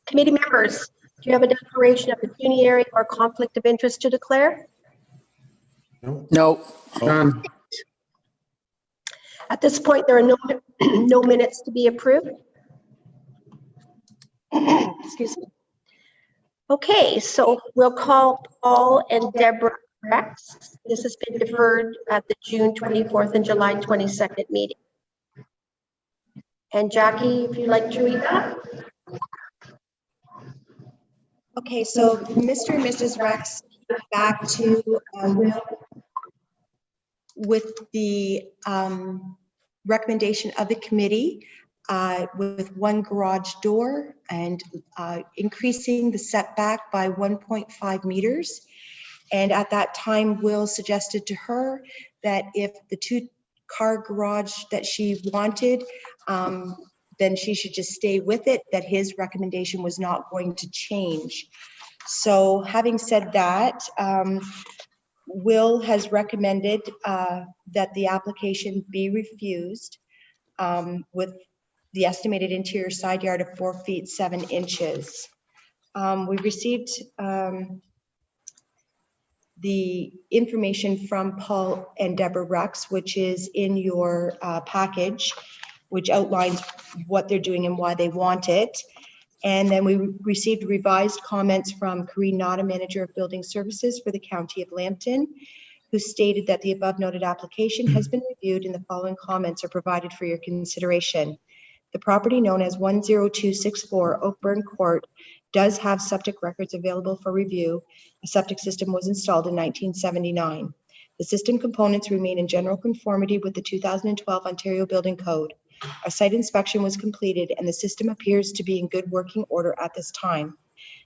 Committee members, do you have a declaration of pecuniary or conflict of interest to declare? No. None. At this point, there are no minutes to be approved. Excuse me. Okay, so we'll call Paul and Deborah Rex. This has been deferred at the June 24th and July 22nd meeting. And Jackie, if you'd like to read that. Okay, so Mr. and Mrs. Rex came back to Will with the recommendation of the committee with one garage door and increasing the setback by 1.5 meters. And at that time, Will suggested to her that if the 2-car garage that she wanted, then she should just stay with it, that his recommendation was not going to change. So having said that, Will has recommended that the application be refused with the estimated interior side yard of 4 feet 7 inches. We received the information from Paul and Deborah Rex, which is in your package, which outlines what they're doing and why they want it. And then we received revised comments from Karine Nada, Manager of Building Services for the County of Lambton, who stated that the above noted application has been reviewed and the following comments are provided for your consideration. The property known as 10264 Oakburn Court does have septic records available for review. A septic system was installed in 1979. The system components remain in general conformity with the 2012 Ontario Building Code. A site inspection was completed and the system appears to be in good working order at this time.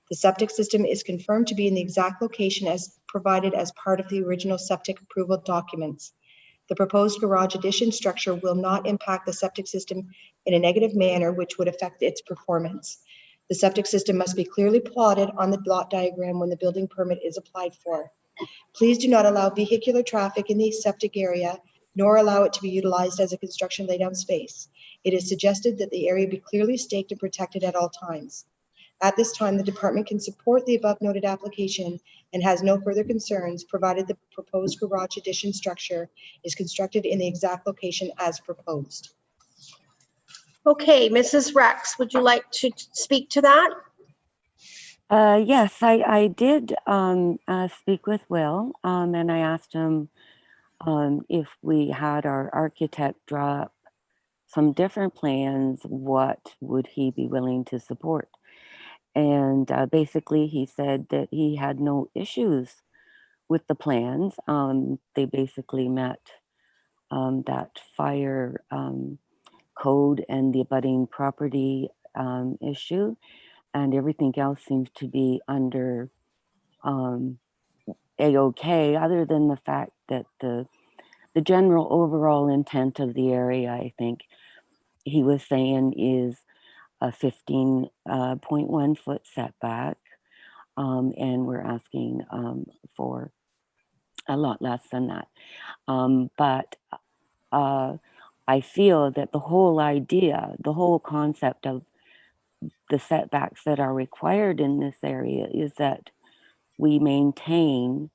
The septic system is confirmed to be in the exact location as provided as part of the original septic approval documents. The proposed garage addition structure will not impact the septic system in a negative manner, which would affect its performance. The septic system must be clearly plotted on the plot diagram when the building permit is applied for. Please do not allow vehicular traffic in the septic area, nor allow it to be utilized as a construction laydown space. It is suggested that the area be clearly staked and protected at all times. At this time, the department can support the above noted application and has no further concerns, provided the proposed garage addition structure is constructed in the exact location as proposed. Okay, Mrs. Rex, would you like to speak to that? Yes, I did speak with Will, and I asked him if we had our architect draw up some different plans, what would he be willing to support? And basically he said that he had no issues with the plans. They basically met that fire code and the abutting property issue, and everything else seems to be under A-OK, other than the fact that the general overall intent of the area, I think he was saying, is a 15.1 foot setback, and we're asking for a lot less than that. But I feel that the whole idea, the whole concept of the setbacks that are required in this area is that we maintain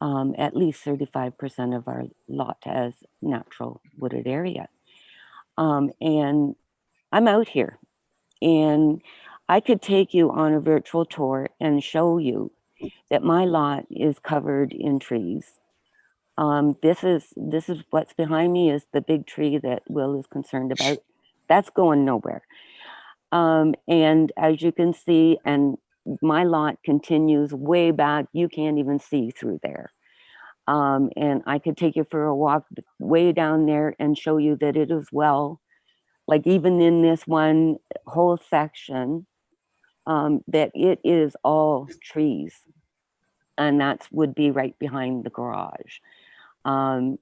at least 35% of our lot as natural wooded area. And I'm out here, and I could take you on a virtual tour and show you that my lot is covered in trees. This is what's behind me is the big tree that Will is concerned about. That's going nowhere. And as you can see, and my lot continues way back, you can't even see through there. And I could take you for a walk way down there and show you that it is well, like even in this one whole section, that it is all trees. And that would be right behind the garage. And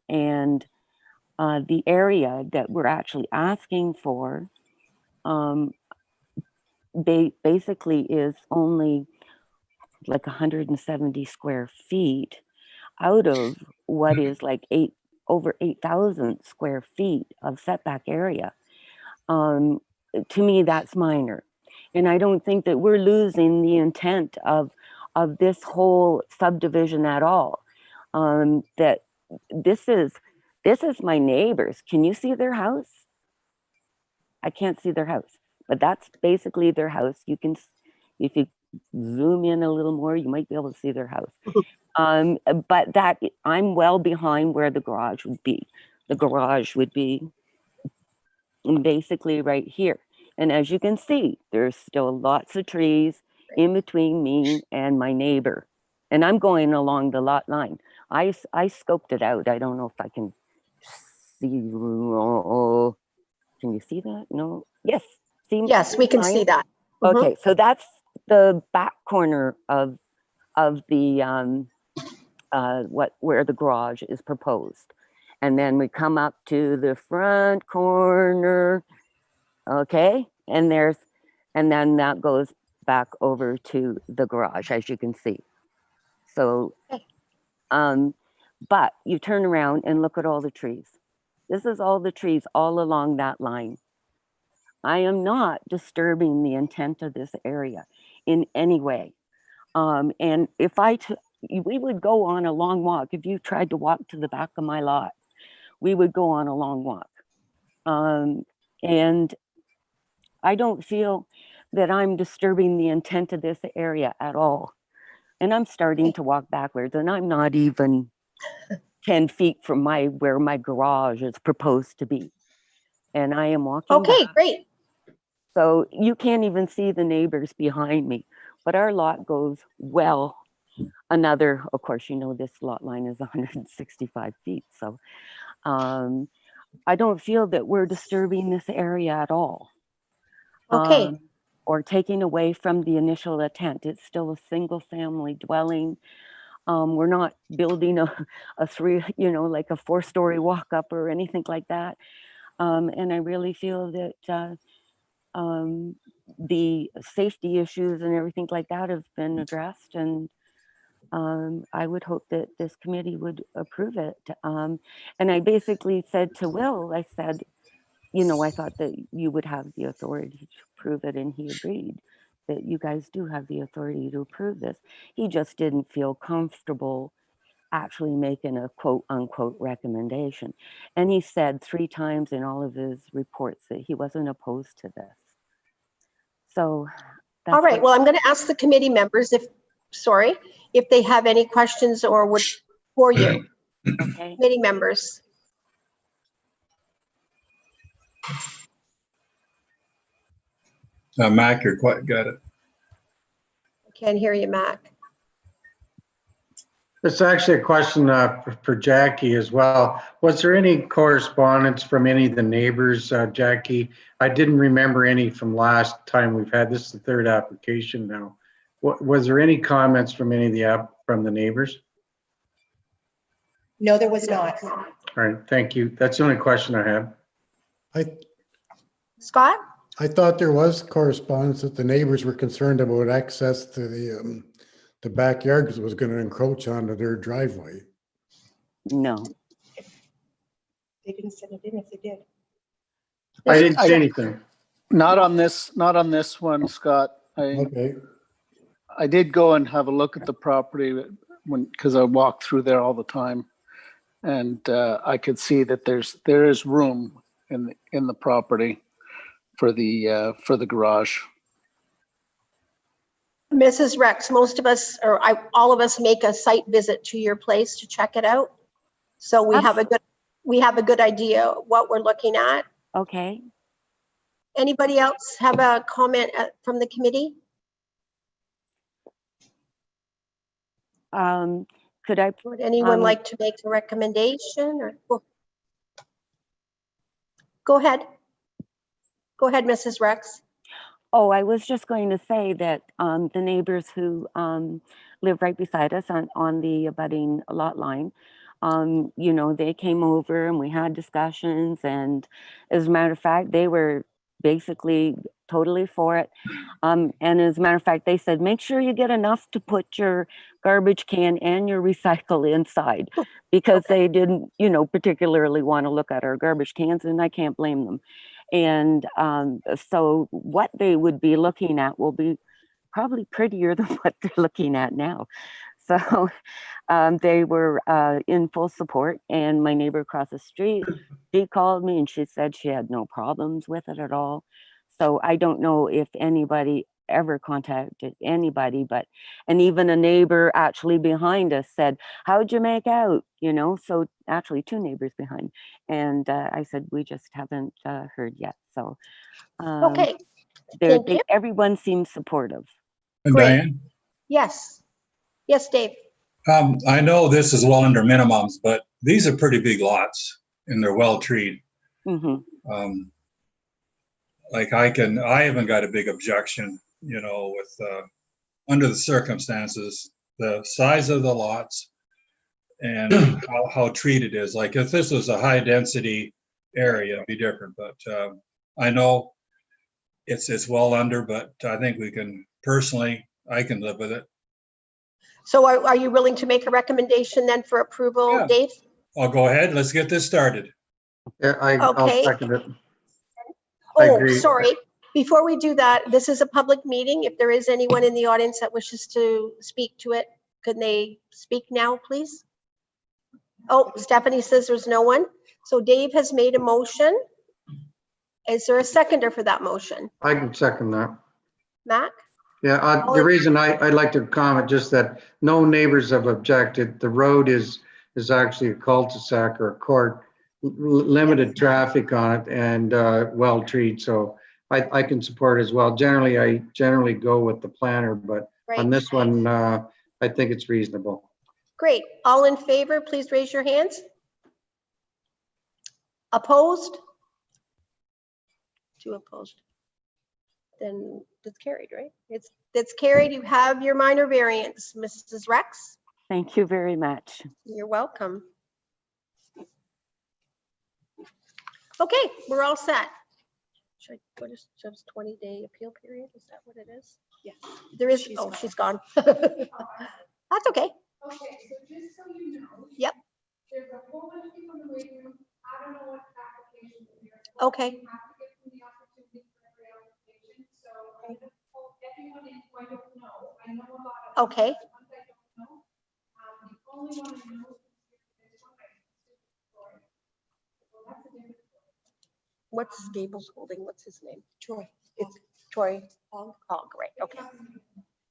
the area that we're actually asking for basically is only like 170 square feet out of what is like over 8,000 square feet of setback area. To me, that's minor. And I don't think that we're losing the intent of this whole subdivision at all. That this is my neighbors. Can you see their house? I can't see their house, but that's basically their house. You can, if you zoom in a little more, you might be able to see their house. But that I'm well behind where the garage would be. The garage would be basically right here. And as you can see, there's still lots of trees in between me and my neighbor. And I'm going along the lot line. I scoped it out. I don't know if I can see. Oh, can you see that? No. Yes. See, Yes, we can see that. Okay, so that's the back corner of the where the garage is proposed. And then we come up to the front corner. Okay, and then that goes back over to the garage, as you can see. So, but you turn around and look at all the trees. This is all the trees all along that line. I am not disturbing the intent of this area in any way. And if we would go on a long walk. If you tried to walk to the back of my lot, we would go on a long walk. And I don't feel that I'm disturbing the intent of this area at all. And I'm starting to walk backwards, and I'm not even 10 feet from where my garage is proposed to be. And I am walking back. Great. So you can't even see the neighbors behind me, but our lot goes well another, of course, you know, this lot line is 165 feet. So I don't feel that we're disturbing this area at all. Okay. Or taking away from the initial intent. It's still a single family dwelling. We're not building a three, you know, like a 4-story walk up or anything like that. And I really feel that the safety issues and everything like that have been addressed, and I would hope that this committee would approve it. And I basically said to Will, I said, you know, I thought that you would have the authority to approve it, and he agreed that you guys do have the authority to approve this. He just didn't feel comfortable actually making a quote unquote recommendation. And he said 3 times in all of his reports that he wasn't opposed to this. So that's All right. Well, I'm going to ask the committee members if they have any questions or would for you. okay. Committee members. Mac, you're quite got it. I can't hear you, Mac. It's actually a question for Jackie as well. Was there any correspondence from any of the neighbors, Jackie? I didn't remember any from last time we've had. This is the 3rd application now. Was there any comments from any of from the neighbors? No, there was not. All right, thank you. That's the only question I have. Scott? I thought there was correspondence that the neighbors were concerned about access to the backyard because it was going to encroach onto their driveway. No. They didn't send it in if they did. I didn't say anything. Not on this one, Scott. Okay. I did go and have a look at the property because I walk through there all the time, and I could see that there is room in the property for the garage. Mrs. Rex, most of us, or all of us, make a site visit to your place to check it out. So we have a good idea what we're looking at. Okay. Anybody else have a comment from the committee? Could I? Would anyone like to make a recommendation or? Go ahead. Go ahead, Mrs. Rex. Oh, I was just going to say that the neighbors who live right beside us on the abutting lot line, you know, they came over and we had discussions, and as a matter of fact, they were basically totally for it. And as a matter of fact, they said, make sure you get enough to put your garbage can and your recycle inside, because they didn't, you know, particularly want to look at our garbage cans, and I can't blame them. And so what they would be looking at will be probably prettier than what they're looking at now. So they were in full support, and my neighbor across the street, she called me and she said she had no problems with it at all. So I don't know if anybody ever contacted anybody, and even a neighbor actually behind us said, how'd you make out? You know, so actually 2 neighbors behind. And I said, we just haven't heard yet. So Okay, thank you. everyone seems supportive. And Great. Diane, Yes. Yes, Dave. I know this is well under minimums, but these are pretty big lots and they're well treed. Mm-hmm. Like I haven't got a big objection, you know, with under the circumstances, the size of the lots and how treated it is. Like if this was a high density area, it'd be different, but I know it's well under, but I think we can, personally, I can live with it. So are you willing to make a recommendation then for approval, Yeah. Dave? I'll go ahead. Let's get this started. Yeah, I'll Okay. second it. I Oh, agree. sorry. Before we do that, this is a public meeting. If there is anyone in the audience that wishes to speak to it, could they speak now, please? Oh, Stephanie says there's no one. So Dave has made a motion. Is there a seconder for that motion? I can second that. Mac? Yeah, the reason I'd like to comment just that no neighbors have objected. The road is actually a cul-de-sac or a court, limited traffic on it and well treated. So I can support as well. I generally go with the planner, but Right. on this one, I think it's reasonable. Great. All in favor, please raise your hands. Opposed? 2 opposed. Then it's carried, right? It's carried. You have your minor variance, Mrs. Rex. Thank you very much. You're welcome. Okay, we're all set. What is just 20-day appeal period? Is that what it is? Yes. There is, She's oh, gone. she's gone. That's okay. Okay, so just so you know. Yep. There's a whole bunch of people in the waiting room. I don't know what applications are here. Okay. You have to give them the opportunity for every application, so I'm gonna pull everyone in who I don't know. I know a lot of them. Okay. but ones I don't know. The only one I know is this one. Well, that's a different story. What's Gable's holding? What's his name? Troy. It's Troy. Oh, great. Okay.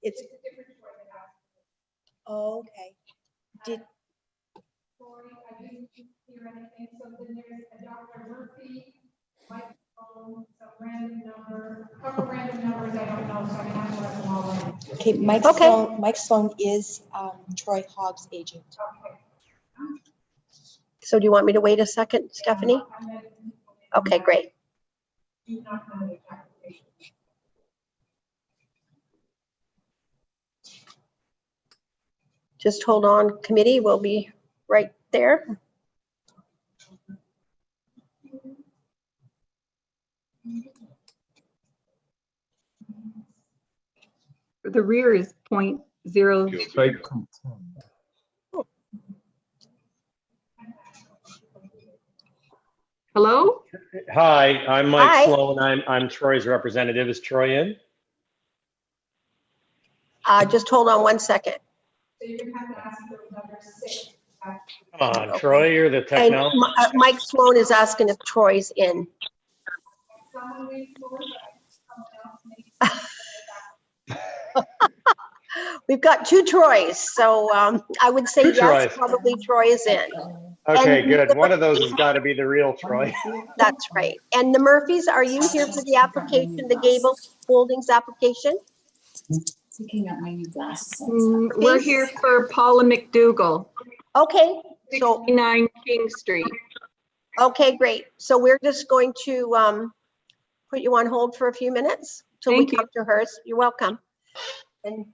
It's a different story that has. Okay. Did, Sorry, I didn't hear anything, so then there's a Dr. Murphy, microphone, some random number, a couple random numbers I don't know, so I'm gonna have to let them all in. okay, Okay. Mike Sloan is Troy Hogg's agent. So do you want me to wait a second, Stephanie? Okay, great. Do not know the application. Just hold on, committee. We'll be right there. The rear is 0.0. Hello? Hi, I'm Mike Hi. Sloan. I'm Troy's representative. Is Troy in? Just hold on 1 second. So you're gonna have to ask for number 6. Come on, Troy, you're the And technology. Mike Sloan is asking if Troy's in. Someone wait for it, someone else makes. We've got 2 Troys, so I would say Two yes, Troys. probably Troy is in. Okay, and- good. One of those has got to be the real Troy. That's right. And the Murphys, are you here for the application, the Gable Holdings application? Picking up my new glasses. We're here for Paula McDougal, Okay, so, 69 King Street. okay, great. So we're just going to put you on hold for a few minutes till we Thank you. come to hers. You're welcome. And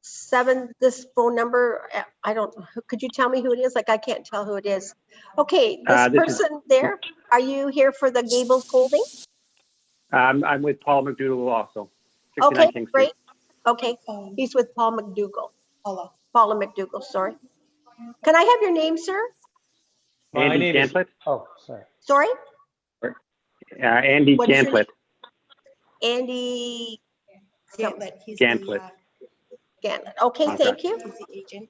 7, this phone number, I don't, could you tell me who it is? Like, I can't tell who it is. Okay, this This is- person there, are you here for the Gables Holding? I'm with Paul McDougal also. 69 Okay, King Street. great. Okay, he's with Paul McDougal. Paula McDougal, sorry. Can I have your name, sir? My Andy name is. Ganslet? Oh, sorry. Sorry? Andy What is your Gantlet. Andy Gantlet, he's Gantlet. Gantlett. Okay, Okay. thank you. he's the agent.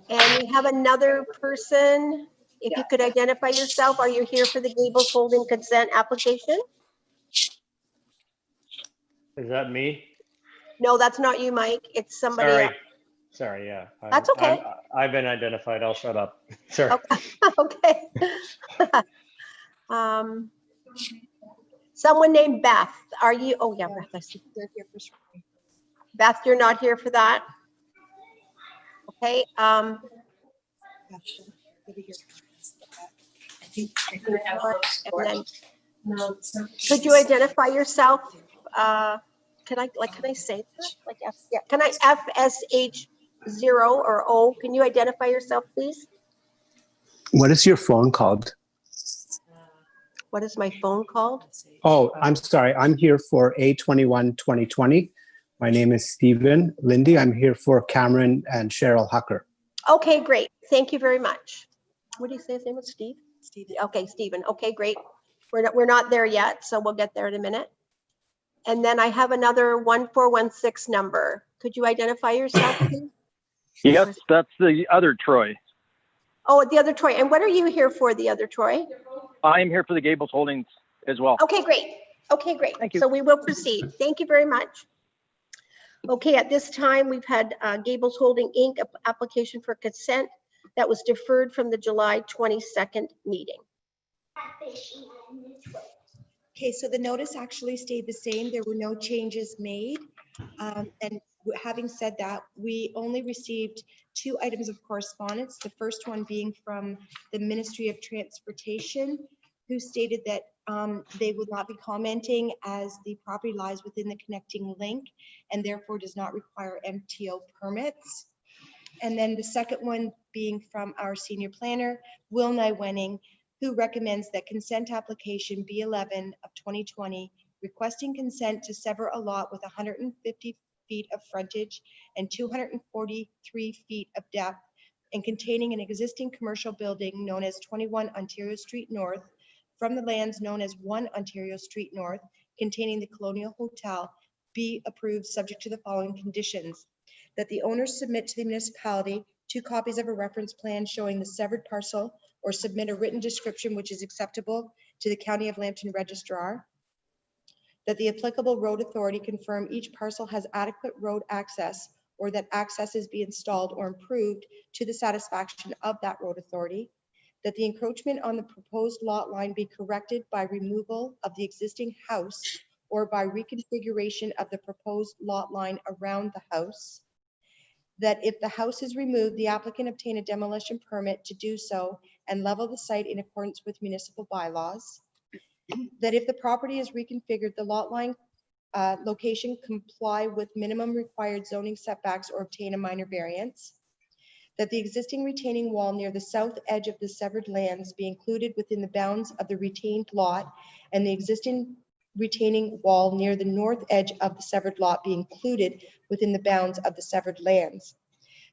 And we have another person. If you could identify yourself, are you here for the Gables Holding consent application? Is that me? No, that's not you, Mike. It's somebody Sorry. else. Sorry, yeah. That's okay. I've been identified. I'll shut up. Sorry. Okay. Someone named Beth, are you, oh yeah, Beth, I see. They're here for sure. Beth, you're not here for that? Okay, Yeah, sure. They'll be here. and then, could you identify yourself? Can I say that? Like, yeah, can I FSH 0 or O? Can you identify yourself, please? What is your phone called? What is my phone called? Oh, I'm sorry. I'm here for A21 2020. My name is Stephen Lindy. I'm here for Cameron and Cheryl Hucker. Okay, great. Thank you very much. What do you say his name was? Steve? Steve. Okay, Stephen. Okay, great. We're not there yet, so we'll get there in a minute. And then I have another 1416 number. Could you identify yourself, please? Yes, that's the other Troy. Oh, the other Troy. And what are you here for, the other Troy? I'm here for the Gables Holdings as well. Okay, great. Okay, great. Thank you. So we will proceed. Thank you very much. Okay, at this time, we've had Gables Holding Inc. application for consent that was deferred from the July 22nd meeting. Okay, so the notice actually stayed the same. There were no changes made. And having said that, we only received 2 items of correspondence. The first one being from the Ministry of Transportation, who stated that they would not be commenting as the property lies within the connecting link and therefore does not require MTO permits. And then the second one being from our senior planner, Will Widening, who recommends that consent application B11 of 2020 requesting consent to sever a lot with 150 feet of frontage and 243 feet of depth and containing an existing commercial building known as 21 Ontario Street North from the lands known as 1 Ontario Street North containing the Colonial Hotel be approved subject to the following conditions: that the owners submit to the municipality 2 copies of a reference plan showing the severed parcel or submit a written description which is acceptable to the County of Lambton Registrar, that the applicable road authority confirm each parcel has adequate road access or that accesses be installed or improved to the satisfaction of that road authority, that the encroachment on the proposed lot line be corrected by removal of the existing house or by reconfiguration of the proposed lot line around the house, that if the house is removed, the applicant obtain a demolition permit to do so and level the site in accordance with municipal bylaws, that if the property is reconfigured, the lot line location comply with minimum required zoning setbacks or obtain a minor variance, that the existing retaining wall near the south edge of the severed lands be included within the bounds of the retained lot and the existing retaining wall near the north edge of the severed lot be included within the bounds of the severed lands,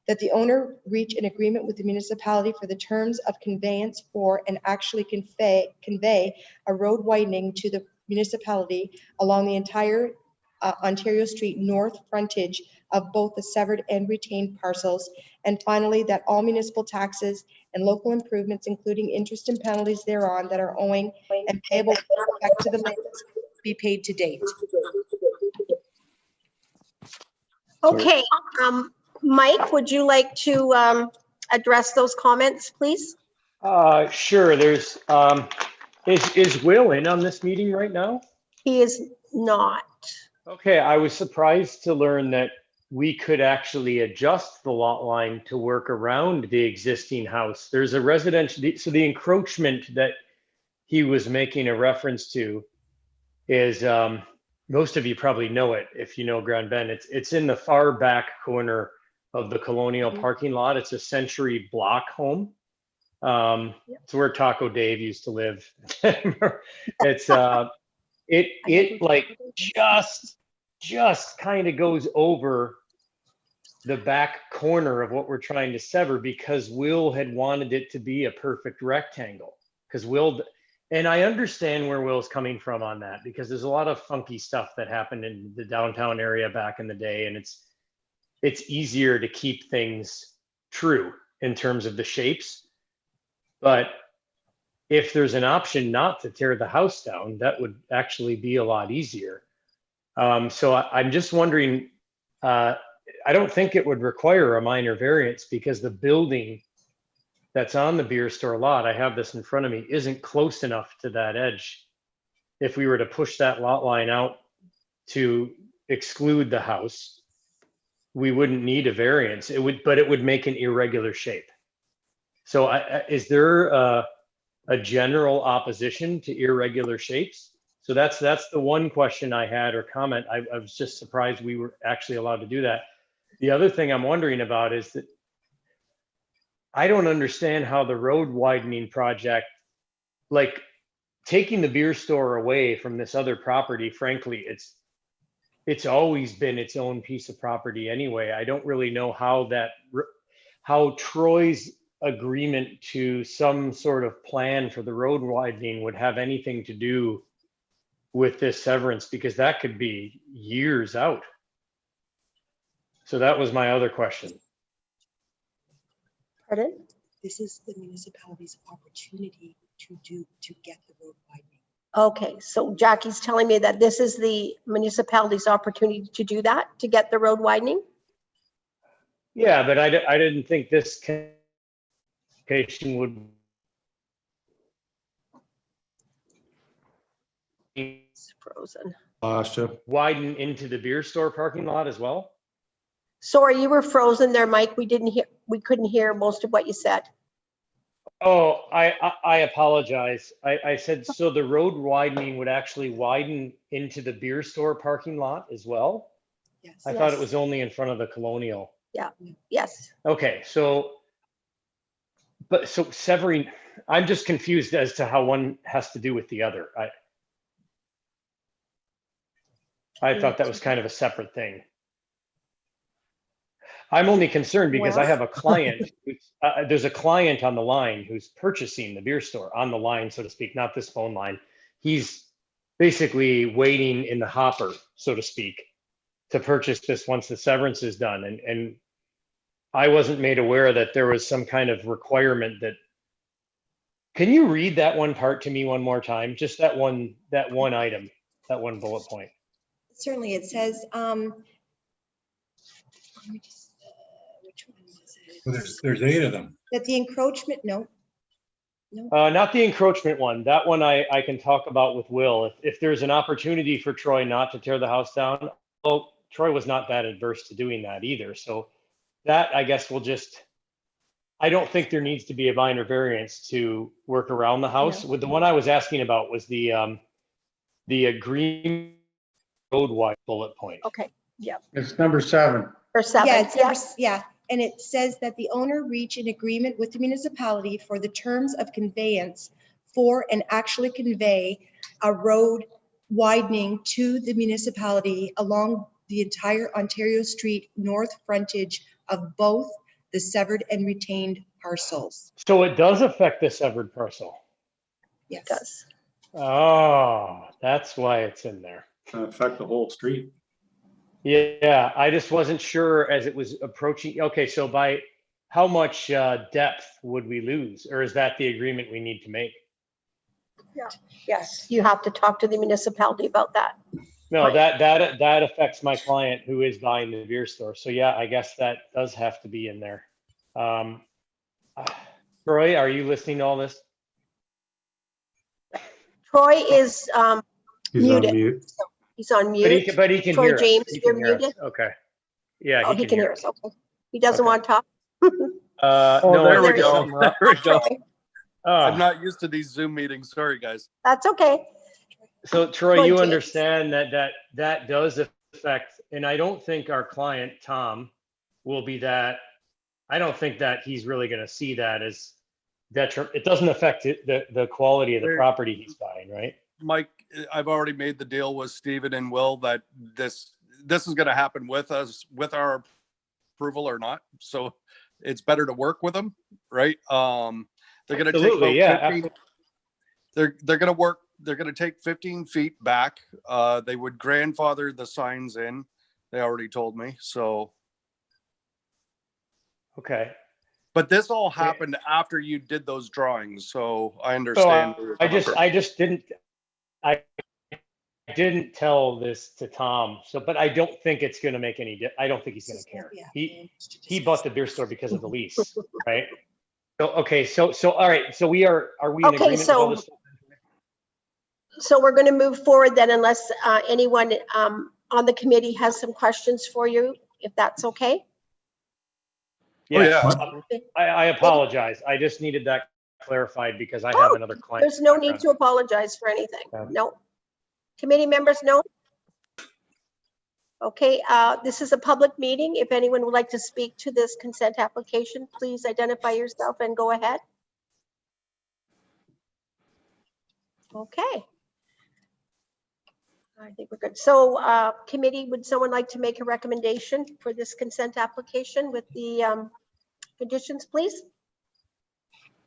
that the owner reach an agreement with the municipality for the terms of conveyance for and actually convey a road widening to the municipality along the entire Ontario Street North frontage of both the severed and retained parcels. And finally, that all municipal taxes and local improvements, including interest and penalties thereon that are owing and payable with respect to the lands be paid to date. Okay, Mike, would you like to address those comments, please? Sure. There's, is Will in on this meeting right now? He is not. Okay, I was surprised to learn that we could actually adjust the lot line to work around the existing house. There's a residential, so the encroachment that he was making a reference to is, most of you probably know it if you know Grand Bend. It's in the far back corner of the Colonial parking lot. It's a Century Block home. It's where Taco Dave used to live. It's it like just kind of goes over the back corner of what we're trying to sever because Will had wanted it to be a perfect rectangle. Because Will, And I understand where Will's coming from on that, because there's a lot of funky stuff that happened in the downtown area back in the day, and it's easier to keep things true in terms of the shapes. But if there's an option not to tear the house down, that would actually be a lot easier. So I'm just wondering, I don't think it would require a minor variance, because the building that's on the beer store lot, I have this in front of me, isn't close enough to that edge. If we were to push that lot line out to exclude the house, we wouldn't need a variance. It would, but it would make an irregular shape. So is there a general opposition to irregular shapes? So that's the one question I had, or comment. I was just surprised we were actually allowed to do that. The other thing I'm wondering about is that I don't understand how the road widening project, like taking the beer store away from this other property, frankly, it's always been its own piece of property anyway. I don't really know how Troy's agreement to some sort of plan for the road widening would have anything to do with this severance, because that could be years out. So that was my other question. Pardon? This is the municipality's opportunity to get the road widening. Okay, so Jackie's telling me that this is the municipality's opportunity to do that, to get the road widening? Yeah, but I didn't think this application would be It's frozen. widen into the beer store parking lot as well. Sorry, you were frozen there, Mike. We couldn't hear most of what you said. Oh, I apologize. I said, so the road widening would actually widen into the beer store parking lot as well? Yes. I thought it was only in front of the Colonial. Yeah, yes. Okay, so severing, I'm just confused as to how one has to do with the other. I thought that was kind of a separate thing. I'm only concerned because I have a client, there's a client on the line who's purchasing the beer store on the line, so to speak, not this phone line. He's basically waiting in the hopper, so to speak, to purchase this once the severance is done. And I wasn't made aware that there was some kind of requirement that, can you read that one part to me one more time? Just that one item, that one bullet point. Certainly, it says, let me just, which one was it? Well, there's 8 of them. That the encroachment, no. Not the encroachment one. That one I can talk about with Will. If there's an opportunity for Troy not to tear the house down, well, Troy was not that adverse to doing that either. So that, I guess, will just, I don't think there needs to be a minor variance to work around the house. With the one I was asking about was the agreement road wide bullet point. Okay, yeah. It's number 7. Or 7, Yeah, it's number, yeah. And it says that the owner reach an agreement with the municipality for the terms of conveyance for and actually convey a road widening to the municipality along the entire Ontario Street north frontage of both the severed and retained parcels. So it does affect the severed parcel. Yes. It does. Oh, that's why it's in there. Affect the whole street. Yeah, I just wasn't sure as it was approaching. Okay, so by how much depth would we lose? Or is that the agreement we need to make? Yeah. Yes, you have to talk to the municipality about that. No, that affects my client who is buying the beer store. So yeah, I guess that does have to be in there. Troy, are you listening to all this? Troy is He's muted. on mute. So he's on mute. But he can Troy hear us. James, He you're can hear us. muted? Okay. Yeah, Oh, he can hear us. Okay. He doesn't Okay. want to talk? No, there we there go. you There we go. Okay, I'm not used to these Zoom meetings. Sorry, guys. that's okay. So Troy, Troy you James. understand that does affect, and I don't think our client, Tom, will be that, I don't think that he's really going to see that as detriment. It doesn't affect the quality of the property he's buying, right? Mike, I've already made the deal with Stephen and Will that this is going to happen with us, with our approval or not. So it's better to work with them, right? They're going to take Absolutely, about yeah, 15, They're gonna take 15 feet back. They would grandfather the signs in. They already told me, so. Okay. But this all happened after you did those drawings, so I So understand. where you're I coming just from. I didn't tell this to Tom. So, but I don't think it's going to make any, I don't think he's going to care. He bought the beer store because of the lease, right? So, okay. So, all right. So are we in Okay, agreement with all this? So we're going to move forward then unless anyone on the committee has some questions for you, if that's okay. Yes. Oh, yeah. I apologize. I just needed that clarified because I have another client. There's no need to apologize for anything. Yeah. No. Committee members, no? Okay, this is a public meeting. If anyone would like to speak to this consent application, please identify yourself and go ahead. Okay. I think we're good. So committee, would someone like to make a recommendation for this consent application with the conditions, please?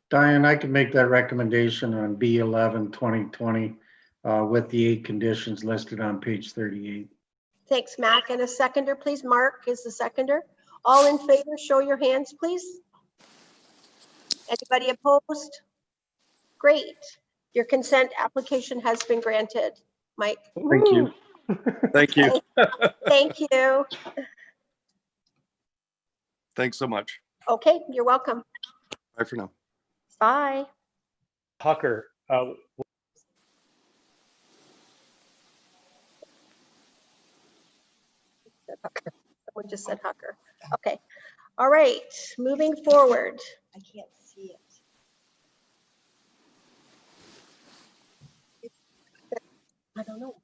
Diane, I can make that recommendation on B11 2020 with the 8 conditions listed on page 38. Thanks, Mac. And a seconder, please. Mark is the seconder. All in favor, show your hands, please. Anybody opposed? Great. Your consent application has been granted, Mike. Thank you. Thank you. Thank you. Thanks so much. Okay, you're welcome. Bye for now. Bye. Tucker, Someone just said Hucker. Okay. All right, moving forward. I can't see it. I don't know.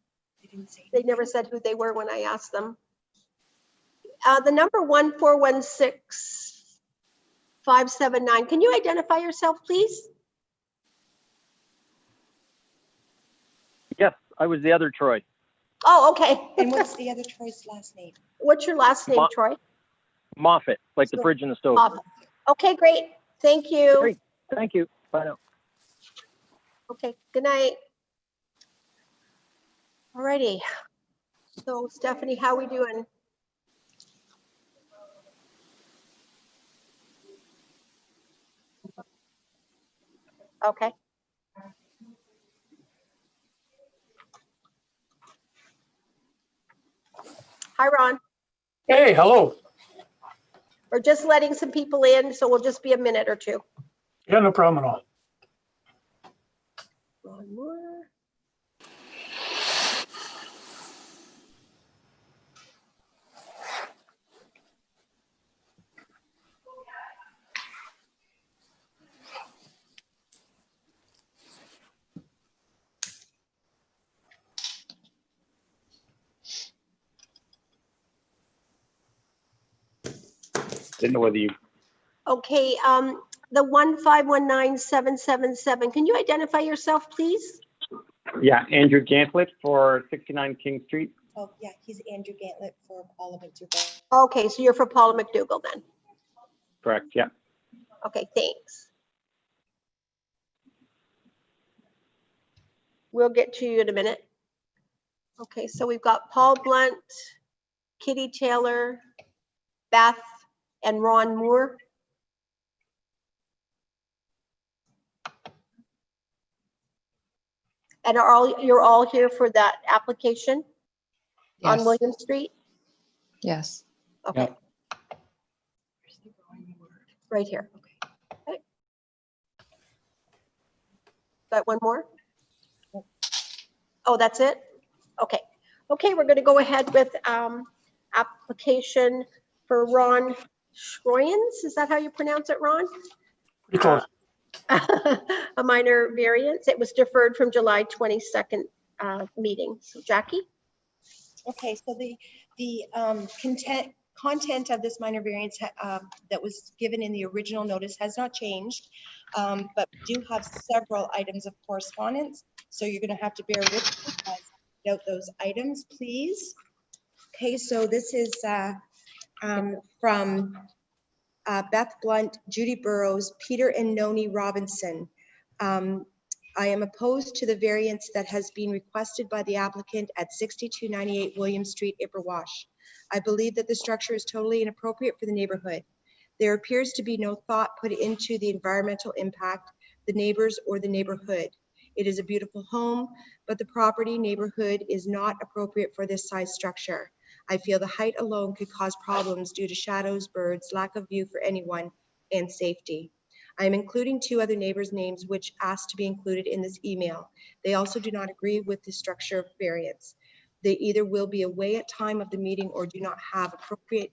They didn't say. They never said who they were when I asked them. The number 1416579. Can you identify yourself, please? Yes, I was the other Troy. Oh, okay. And what's the other Troy's last name? What's your last name, Troy? Moffat, like the fridge and the stove. Moffat. Okay, great. Thank you. Great. Thank you. Bye now. Okay, good night. All righty. So Stephanie, how we doing? Okay. Hi, Ron. Hey, hello. We're just letting some people in, so we'll just be a minute or two. Yeah, no problem at all. Ron Moore. Didn't know whether you. Okay, the 1519777. Can you identify yourself, please? Yeah, Andrew Gantlet for 69 King Street. Oh, yeah, he's Andrew Gantlet for Paula McDougall. Okay, so you're for Paula McDougall then. Correct. Yeah. Okay, thanks. We'll get to you in a minute. Okay, so we've got Paul Blunt, Kitty Taylor, Beth, and Ron Moore. And you're all here for that application on Yes. William Street? Yes. Okay. Yep. Right here. Okay. Got one more? Oh, that's it? Okay. Okay, we're going to go ahead with application for Ron Schroyens. Is that how you pronounce it, Ron? Pretty close. A minor variance. It was deferred from July 22nd meeting. So Jackie? Okay, so the content of this minor variance that was given in the original notice has not changed, but we do have several items of correspondence. So you're going to have to bear with me as I note those items, please. Okay, so this is from Beth Blunt, Judy Burrows, Peter and Noni Robinson. I am opposed to the variance that has been requested by the applicant at 6298 William Street, Ipperwash. I believe that the structure is totally inappropriate for the neighborhood. There appears to be no thought put into the environmental impact, the neighbors, or the neighborhood. It is a beautiful home, but the property neighborhood is not appropriate for this size structure. I feel the height alone could cause problems due to shadows, birds, lack of view for anyone, and safety. I am including 2 other neighbors' names which asked to be included in this email. They also do not agree with the structure variance. They either will be away at time of the meeting or do not have appropriate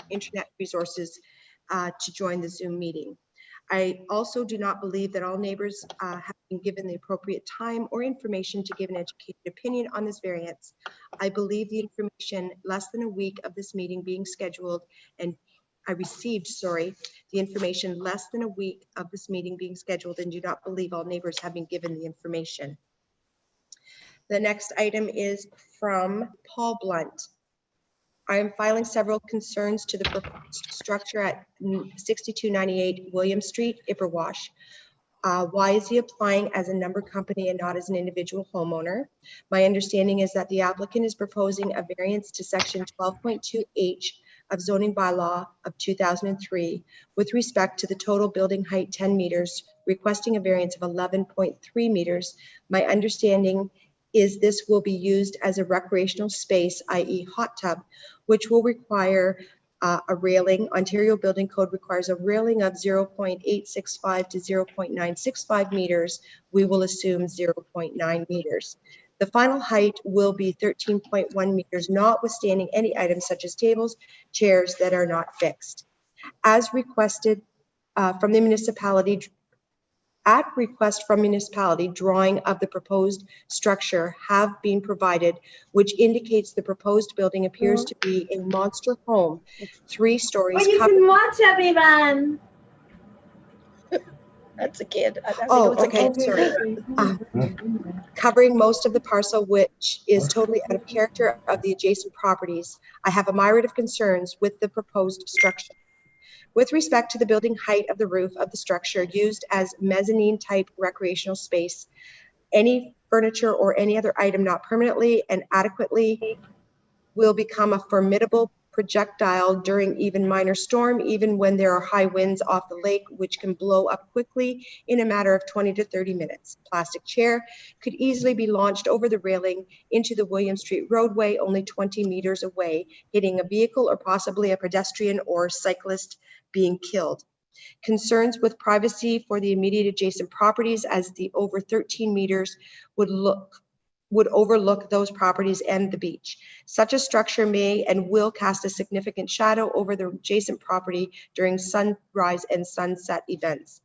internet resources to join the Zoom meeting. I also do not believe that all neighbors have been given the appropriate time or information to give an educated opinion on this variance. I believe the information less than a week of this meeting being scheduled, and I received, sorry, the information less than a week of this meeting being scheduled, and do not believe all neighbors have been given the information. The next item is from Paul Blunt. I am filing several concerns to the proposed structure at 6298 William Street, Ipperwash. Why is he applying as a number company and not as an individual homeowner? My understanding is that the applicant is proposing a variance to section 12.2H of zoning bylaw of 2003 with respect to the total building height 10 meters, requesting a variance of 11.3 meters. My understanding is this will be used as a recreational space, i.e. hot tub, which will require a railing. Ontario Building Code requires a railing of 0.865 to 0.965 meters. We will assume 0.9 meters. The final height will be 13.1 meters, notwithstanding any items such as tables, chairs that are not fixed. As requested from the municipality, at request from municipality, drawing of the proposed structure have been provided, which indicates the proposed building appears to be a monster home, 3 stories. Well, you can watch everyone. That's a kid. Oh, okay, sorry. Covering most of the parcel, which is totally out of character of the adjacent properties. I have a myriad of concerns with the proposed structure. With respect to the building height of the roof of the structure used as mezzanine type recreational space, any furniture or any other item not permanently and adequately will become a formidable projectile during even minor storm, even when there are high winds off the lake, which can blow up quickly in a matter of 20 to 30 minutes. Plastic chair could easily be launched over the railing into the William Street roadway, only 20 meters away, hitting a vehicle or possibly a pedestrian or cyclist being killed. Concerns with privacy for the immediate adjacent properties, as the over 13 meters would overlook those properties and the beach. Such a structure may and will cast a significant shadow over the adjacent property during sunrise and sunset events.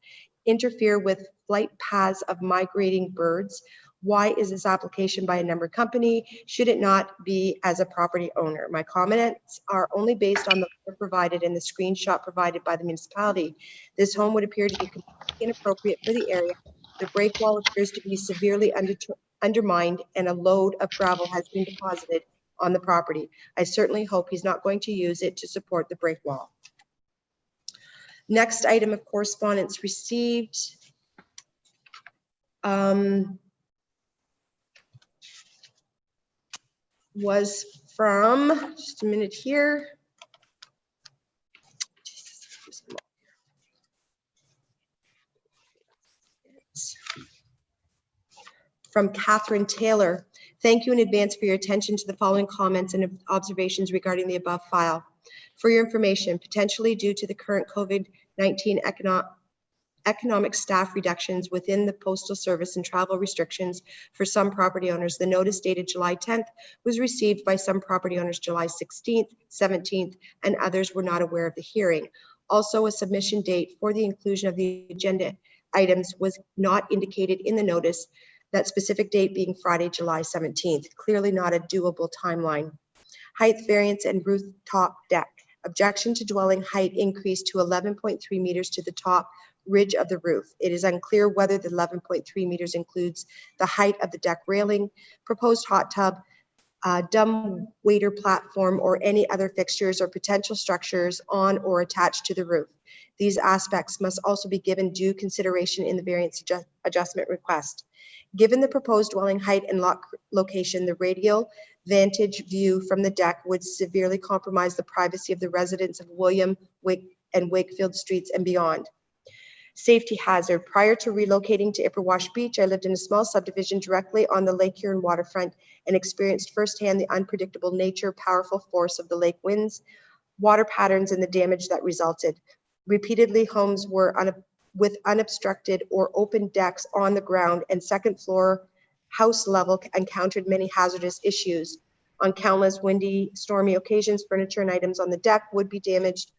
Interfere with flight paths of migrating birds. Why is this application by a number company? Should it not be as a property owner? My comments are only based on the letter provided and the screenshot provided by the municipality. This home would appear to be completely inappropriate for the area. The break wall appears to be severely undermined and a load of gravel has been deposited on the property. I certainly hope he's not going to use it to support the break wall. Next item of correspondence received. Was from, just a minute here. From Catherine Taylor. Thank you in advance for your attention to the following comments and observations regarding the above file. For your information, potentially due to the current COVID-19 economic staff reductions within the postal service and travel restrictions for some property owners, the notice dated July 10th was received by some property owners July 16th, 17th, and others were not aware of the hearing. Also, a submission date for the inclusion of the agenda items was not indicated in the notice, that specific date being Friday, July 17th. Clearly not a doable timeline. Height variance and rooftop deck. Objection to dwelling height increase to 11.3 meters to the top ridge of the roof. It is unclear whether the 11.3 meters includes the height of the deck railing, proposed hot tub, dumb waiter platform, or any other fixtures or potential structures on or attached to the roof. These aspects must also be given due consideration in the variance adjustment request. Given the proposed dwelling height and lot location, the radial vantage view from the deck would severely compromise the privacy of the residents of William, and Wakefield Streets and beyond. Safety hazard. Prior to relocating to Ipperwash Beach, I lived in a small subdivision directly on the Lake Huron waterfront and experienced firsthand the unpredictable nature, powerful force of the lake winds, water patterns, and the damage that resulted. Repeatedly, homes were with unobstructed or open decks on the ground, and second floor house level encountered many hazardous issues. On countless windy, stormy occasions, furniture and items on the deck would be damaged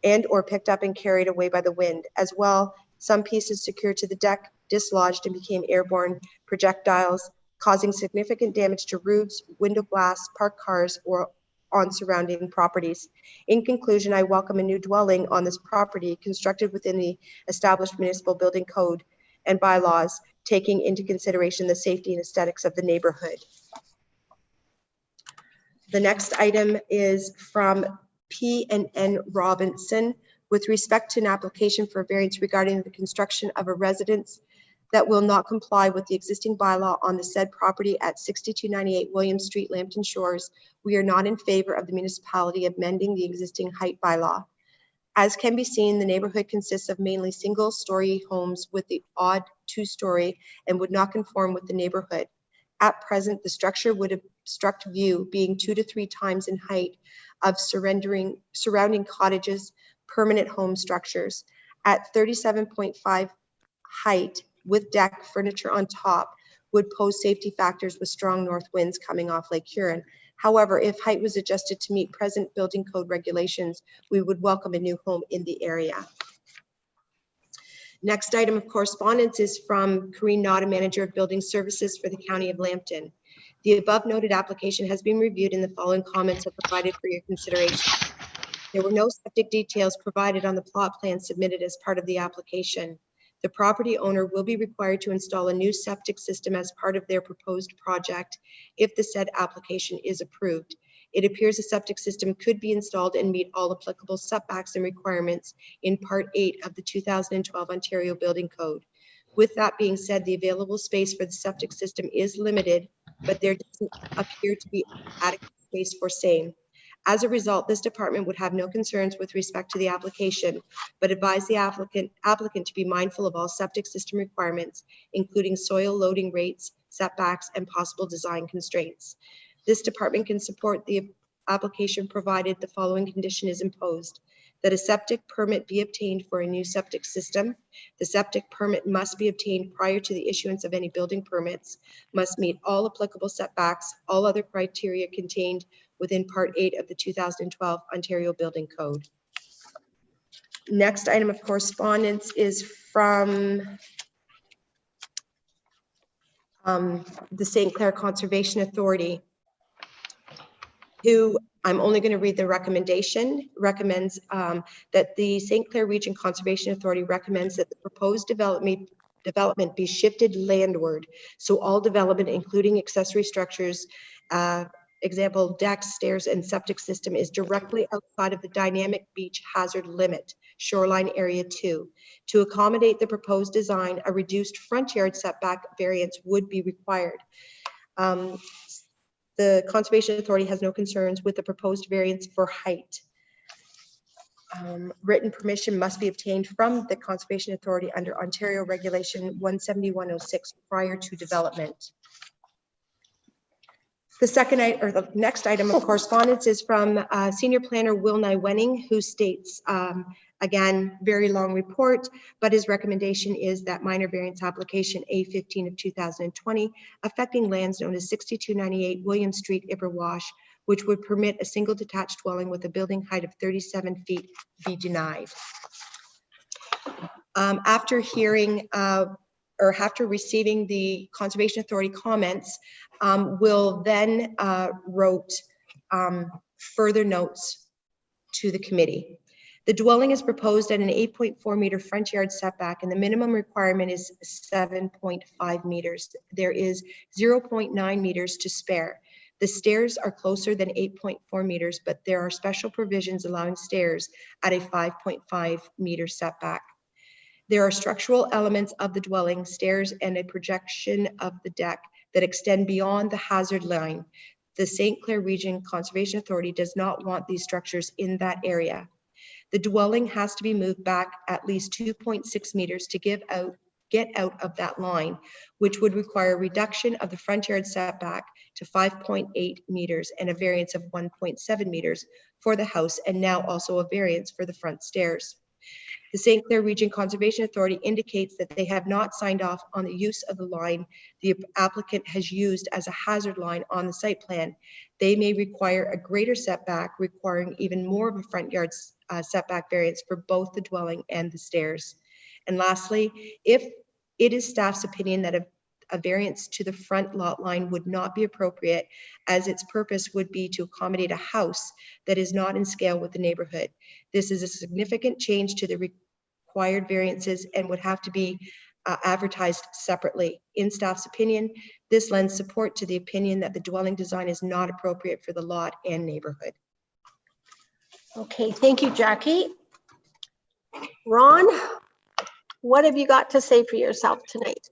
and or picked up and carried away by the wind. As well, some pieces secured to the deck dislodged and became airborne projectiles, causing significant damage to roofs, window glass, parked cars, or on surrounding properties. In conclusion, I welcome a new dwelling on this property constructed within the established municipal building code and bylaws, taking into consideration the safety and aesthetics of the neighborhood. The next item is from P&N Robinson with respect to an application for variance regarding the construction of a residence that will not comply with the existing bylaw on the said property at 6298 William Street, Lambton Shores. We are not in favor of the municipality amending the existing height bylaw. As can be seen, the neighborhood consists of mainly single-story homes with the odd two-story and would not conform with the neighborhood. At present, the structure would obstruct view, being 2 to 3 times in height of surrounding cottages, permanent home structures. At 37.5 height with deck furniture on top would pose safety factors with strong north winds coming off Lake Huron. However, if height was adjusted to meet present building code regulations, we would welcome a new home in the area. Next item of correspondence is from Corrine Nada, Manager of Building Services for the County of Lambton. The above noted application has been reviewed and the following comments are provided for your consideration. There were no septic details provided on the plot plan submitted as part of the application. The property owner will be required to install a new septic system as part of their proposed project if the said application is approved. It appears a septic system could be installed and meet all applicable setbacks and requirements in Part 8 of the 2012 Ontario Building Code. With that being said, the available space for the septic system is limited, but there doesn't appear to be adequate space for same. As a result, this department would have no concerns with respect to the application, but advise the applicant to be mindful of all septic system requirements, including soil loading rates, setbacks, and possible design constraints. This department can support the application provided the following condition is imposed: that a septic permit be obtained for a new septic system. The septic permit must be obtained prior to the issuance of any building permits, must meet all applicable setbacks, all other criteria contained within Part 8 of the 2012 Ontario Building Code. Next item of correspondence is from the St. Clair Conservation Authority, who I'm only going to read the recommendation, recommends that the St. Clair Region Conservation Authority recommends that the proposed development be shifted landward. So all development, including accessory structures, example, decks, stairs, and septic system, is directly outside of the dynamic beach hazard limit, shoreline area 2. To accommodate the proposed design, a reduced front yard setback variance would be required. The Conservation Authority has no concerns with the proposed variance for height. Written permission must be obtained from the Conservation Authority under Ontario Regulation 17106 prior to development. The next item of correspondence is from Senior Planner Will Widening, who states, again, very long report, but his recommendation is that minor variance application A15 of 2020 affecting lands known as 6298 William Street, Ipperwash, which would permit a single detached dwelling with a building height of 37 feet be denied. After hearing or after receiving the Conservation Authority comments, Will then wrote further notes to the committee. The dwelling is proposed at an 8.4 meter front yard setback, and the minimum requirement is 7.5 meters. There is 0.9 meters to spare. The stairs are closer than 8.4 meters, but there are special provisions allowing stairs at a 5.5 meter setback. There are structural elements of the dwelling, stairs, and a projection of the deck that extend beyond the hazard line. The St. Clair Region Conservation Authority does not want these structures in that area. The dwelling has to be moved back at least 2.6 meters to get out of that line, which would require a reduction of the front yard setback to 5.8 meters and a variance of 1.7 meters for the house, and now also a variance for the front stairs. The St. Clair Region Conservation Authority indicates that they have not signed off on the use of the line the applicant has used as a hazard line on the site plan. They may require a greater setback, requiring even more of a front yard setback variance for both the dwelling and the stairs. And lastly, if it is staff's opinion that a variance to the front lot line would not be appropriate, as its purpose would be to accommodate a house that is not in scale with the neighborhood. This is a significant change to the required variances and would have to be advertised separately. In staff's opinion, this lends support to the opinion that the dwelling design is not appropriate for the lot and neighborhood. Okay, thank you, Jackie. Ron, what have you got to say for yourself tonight?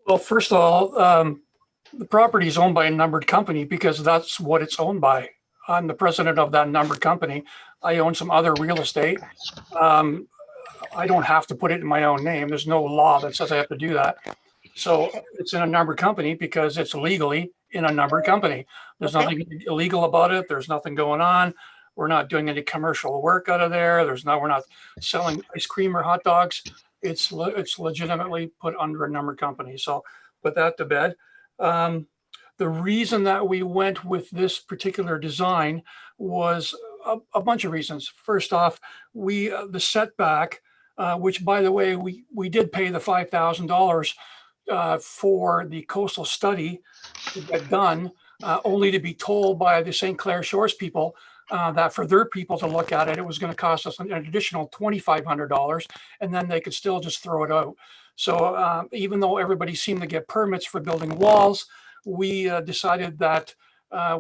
Well, first of all, the property is owned by a numbered company because that's what it's owned by. I'm the president of that numbered company. I own some other real estate. I don't have to put it in my own name. There's no law that says I have to do that. So it's in a numbered company because it's legally in a numbered company. There's nothing illegal about it. There's nothing going on. We're not doing any commercial work out of there. We're not selling ice cream or hot dogs. It's legitimately put under a numbered company. So put that to bed. The reason that we went with this particular design was a bunch of reasons. First off, the setback, which by the way, we did pay the $5,000 for the coastal study to get done, only to be told by the St. Clair Shores people that for their people to look at it, it was going to cost us an additional $2,500, and then they could still just throw it out. So even though everybody seemed to get permits for building walls, we decided that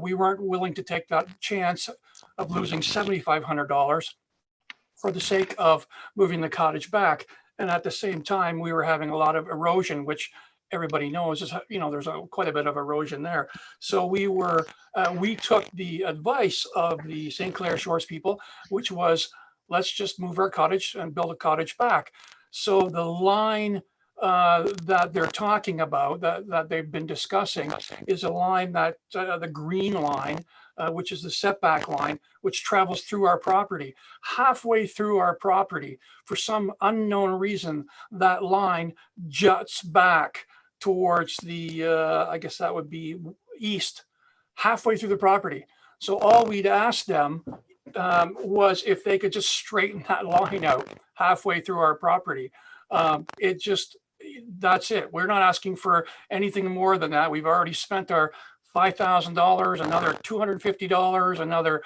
we weren't willing to take that chance of losing $7,500 for the sake of moving the cottage back. And at the same time, we were having a lot of erosion, which everybody knows is, there's quite a bit of erosion there. So we took the advice of the St. Clair Shores people, which was, let's just move our cottage and build a cottage back. So the line that they're talking about, that they've been discussing, is a line that the green line, which is the setback line, which travels through our property. Halfway through our property, for some unknown reason, that line juts back towards the, I guess that would be east, halfway through the property. So all we'd asked them was if they could just straighten that line out halfway through our property. That's it. We're not asking for anything more than that. We've already spent our $5,000, another $250, another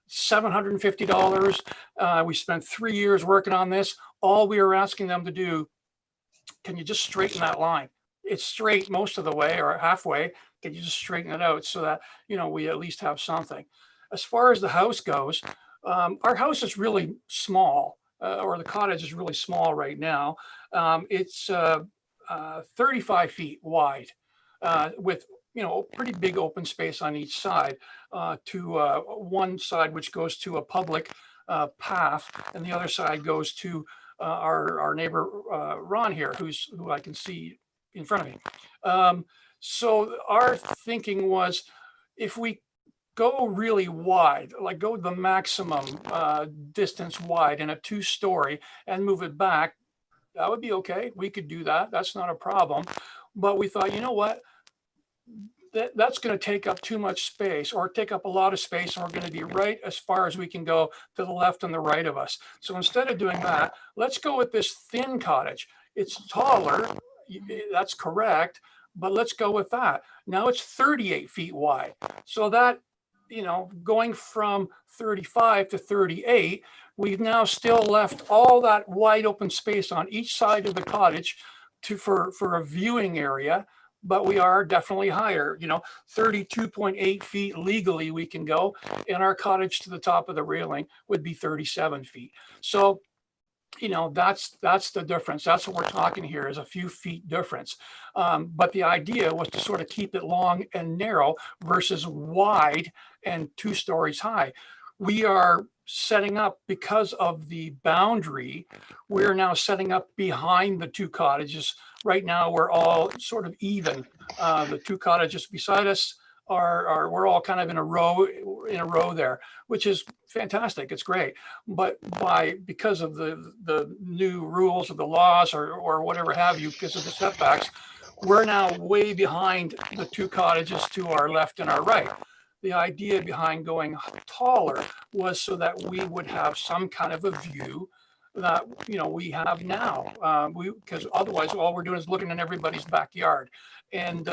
$750. We spent 3 years working on this. All we were asking them to do, can you just straighten that line? It's straight most of the way or halfway. Can you just straighten it out so that, we at least have something? As far as the house goes, our house is really small, or the cottage is really small right now. It's 35 feet wide with, pretty big open space on each side, to one side, which goes to a public path, and the other side goes to our neighbor, Ron here, who I can see in front of me. So our thinking was, if we go really wide, like go the maximum distance wide in a 2-story and move it back, that would be okay. We could do that. That's not a problem. But we thought, you know what? That's going to take up too much space, or take up a lot of space, and we're going to be right as far as we can go to the left and the right of us. So instead of doing that, let's go with this thin cottage. It's taller. That's correct. But let's go with that. Now it's 38 feet wide. So that, going from 35 to 38, we've now still left all that wide open space on each side of the cottage for a viewing area. but we are definitely higher, 32.8 feet legally we can go, and our cottage to the top of the railing would be 37 feet. So, that's the difference. That's what we're talking here, is a few feet difference. But the idea was to sort of keep it long and narrow versus wide and 2 stories high. We are setting up, because of the boundary, we're now setting up behind the 2 cottages. Right now, we're all sort of even. The 2 cottages beside us we're all kind of in a row there, which is fantastic. It's great. But because of the new rules of the laws or whatever have you, because of the setbacks, we're now way behind the 2 cottages to our left and our right. The idea behind going taller was so that we would have some kind of a view that we have now, because otherwise all we're doing is looking in everybody's backyard. And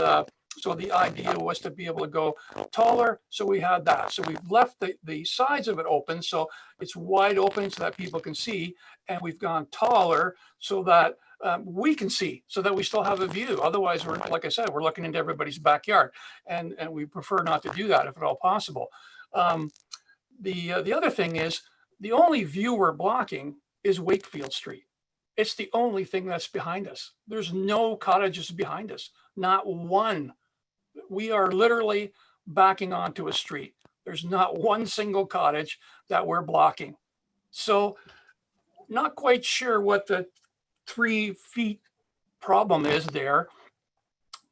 so the idea was to be able to go taller. So we had that. So we've left the sides of it open, so it's wide open so that people can see. And we've gone taller so that we can see, so that we still have a view. Otherwise, we're, like I said, we're looking into everybody's backyard, and we prefer not to do that if at all possible. The other thing is, the only view we're blocking is Wakefield Street. It's the only thing that's behind us. There's no cottages behind us, not one. We are literally backing onto a street. There's not one single cottage that we're blocking. So not quite sure what the 3 feet problem is there,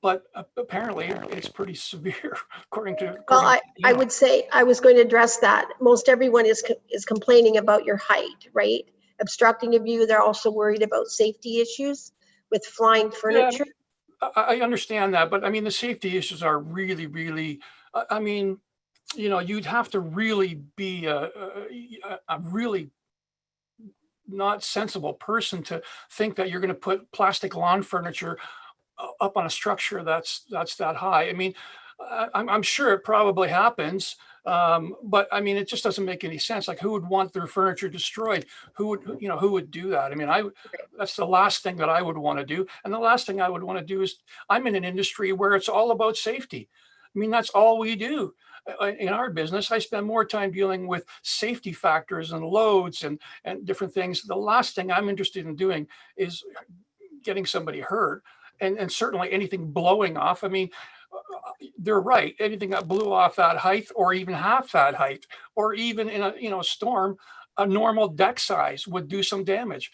but apparently it's pretty severe according to. Well, I would say, I was going to address that. Most everyone is complaining about your height, right? Obstructing a view. They're also worried about safety issues with flying furniture. Yeah, I understand that, but I mean, the safety issues are really, really, I mean, you'd have to really be a really not sensible person to think that you're going to put plastic lawn furniture up on a structure that's that high. I mean, I'm sure it probably happens, but I mean, it just doesn't make any sense. Like, who would want their furniture destroyed? Who would do that? I mean, that's the last thing that I would want to do. And the last thing I would want to do is, I'm in an industry where it's all about safety. I mean, that's all we do. In our business, I spend more time dealing with safety factors and loads and different things. The last thing I'm interested in doing is getting somebody hurt, and certainly anything blowing off. I mean, they're right. Anything that blew off that height, or even half that height, or even in a storm, a normal deck size would do some damage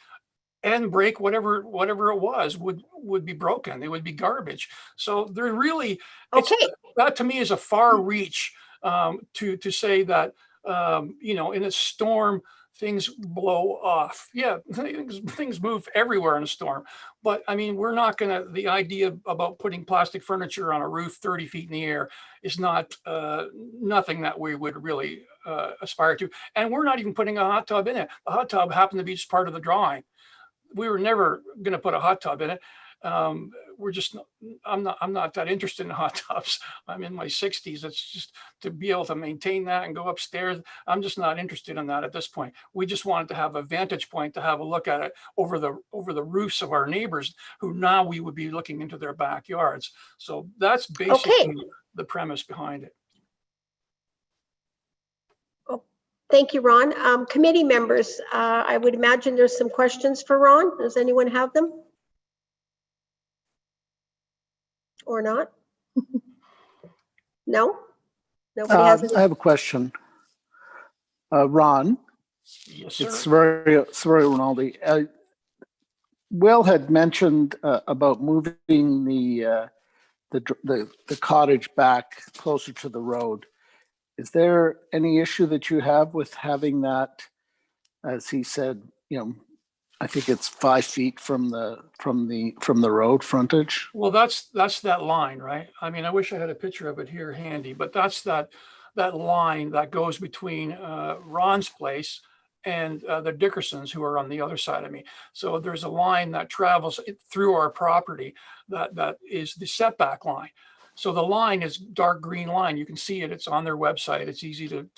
and break whatever it was would be broken. It would be garbage. So they're really, that to me is a far reach to say that, in a storm, things blow off. Yeah, things move everywhere in a storm. But I mean, we're not gonna, the idea about putting plastic furniture on a roof 30 feet in the air is not nothing that we would really aspire to. And we're not even putting a hot tub in it. The hot tub happened to be just part of the drawing. We were never gonna put a hot tub in it. We're just, I'm not that interested in hot tubs. I'm in my 60s. It's just to be able to maintain that and go upstairs. I'm just not interested in that at this point. We just wanted to have a vantage point to have a look at it over the roofs of our neighbors, who now we would be looking into their backyards. So that's basically the premise behind it. Thank you, Ron. Committee members, I would imagine there's some questions for Ron. Does anyone have them? Or not? No? Nobody has any? I have a question. Ron, yes, sir. It's Saverio Rinaldi. Will had mentioned about moving the cottage back closer to the road. Is there any issue that you have with having that, as he said, I think it's 5 feet from the road frontage? Well, that's that line, right? I mean, I wish I had a picture of it here handy, but that's that line that goes between Ron's place and the Dickersons, who are on the other side of me. So there's a line that travels through our property that is the setback line. So the line is dark green line. You can see it. It's on their website. It's easy to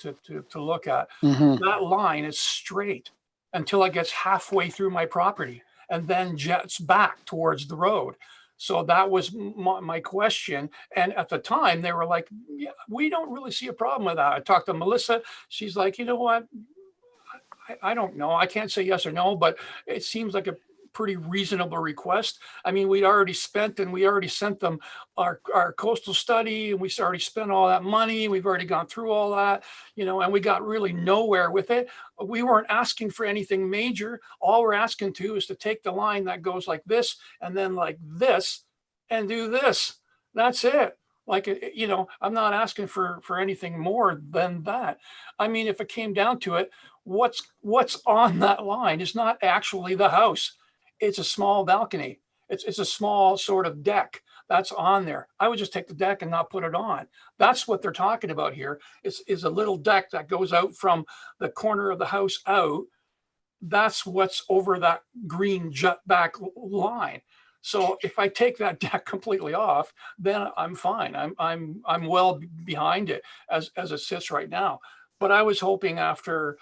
look at. Mm-hmm. That line is straight until it gets halfway through my property, and then jets back towards the road. So that was my question. And at the time they were like, yeah, we don't really see a problem with that. I talked to Melissa. She's like, you know what? I don't know. I can't say yes or no, but it seems like a pretty reasonable request. I mean, we already spent and we already sent them our coastal study, and we already spent all that money. We've already gone through all that, you know, and we got really nowhere with it. We weren't asking for anything major. All we're asking to is to take the line that goes like this and then like this and do this. That's it. Like, you know, I'm not asking for anything more than that. I mean, if it came down to it, what's on that line is not actually the house. It's a small balcony. It's a small sort of deck that's on there. I would just take the deck and not put it on. That's what they're talking about here. Is a little deck that goes out from the corner of the house out. That's what's over that green jut back line. So if I take that deck completely off, then I'm fine. I'm well behind it as it sits right now. But I was hoping after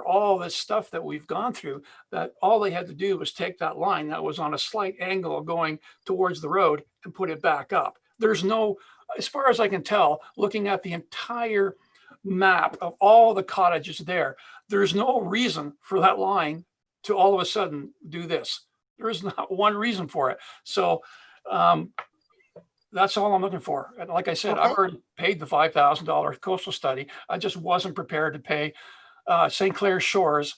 all this stuff that we've gone through, that all they had to do was take that line that was on a slight angle going towards the road and put it back up. There's no, as far as I can tell, looking at the entire map of all the cottages there, there's no reason for that line to all of a sudden do this. There is not one reason for it. So that's all I'm looking for. And like I said, I've already paid the $5,000 coastal study. I just wasn't prepared to pay St. Clair Shores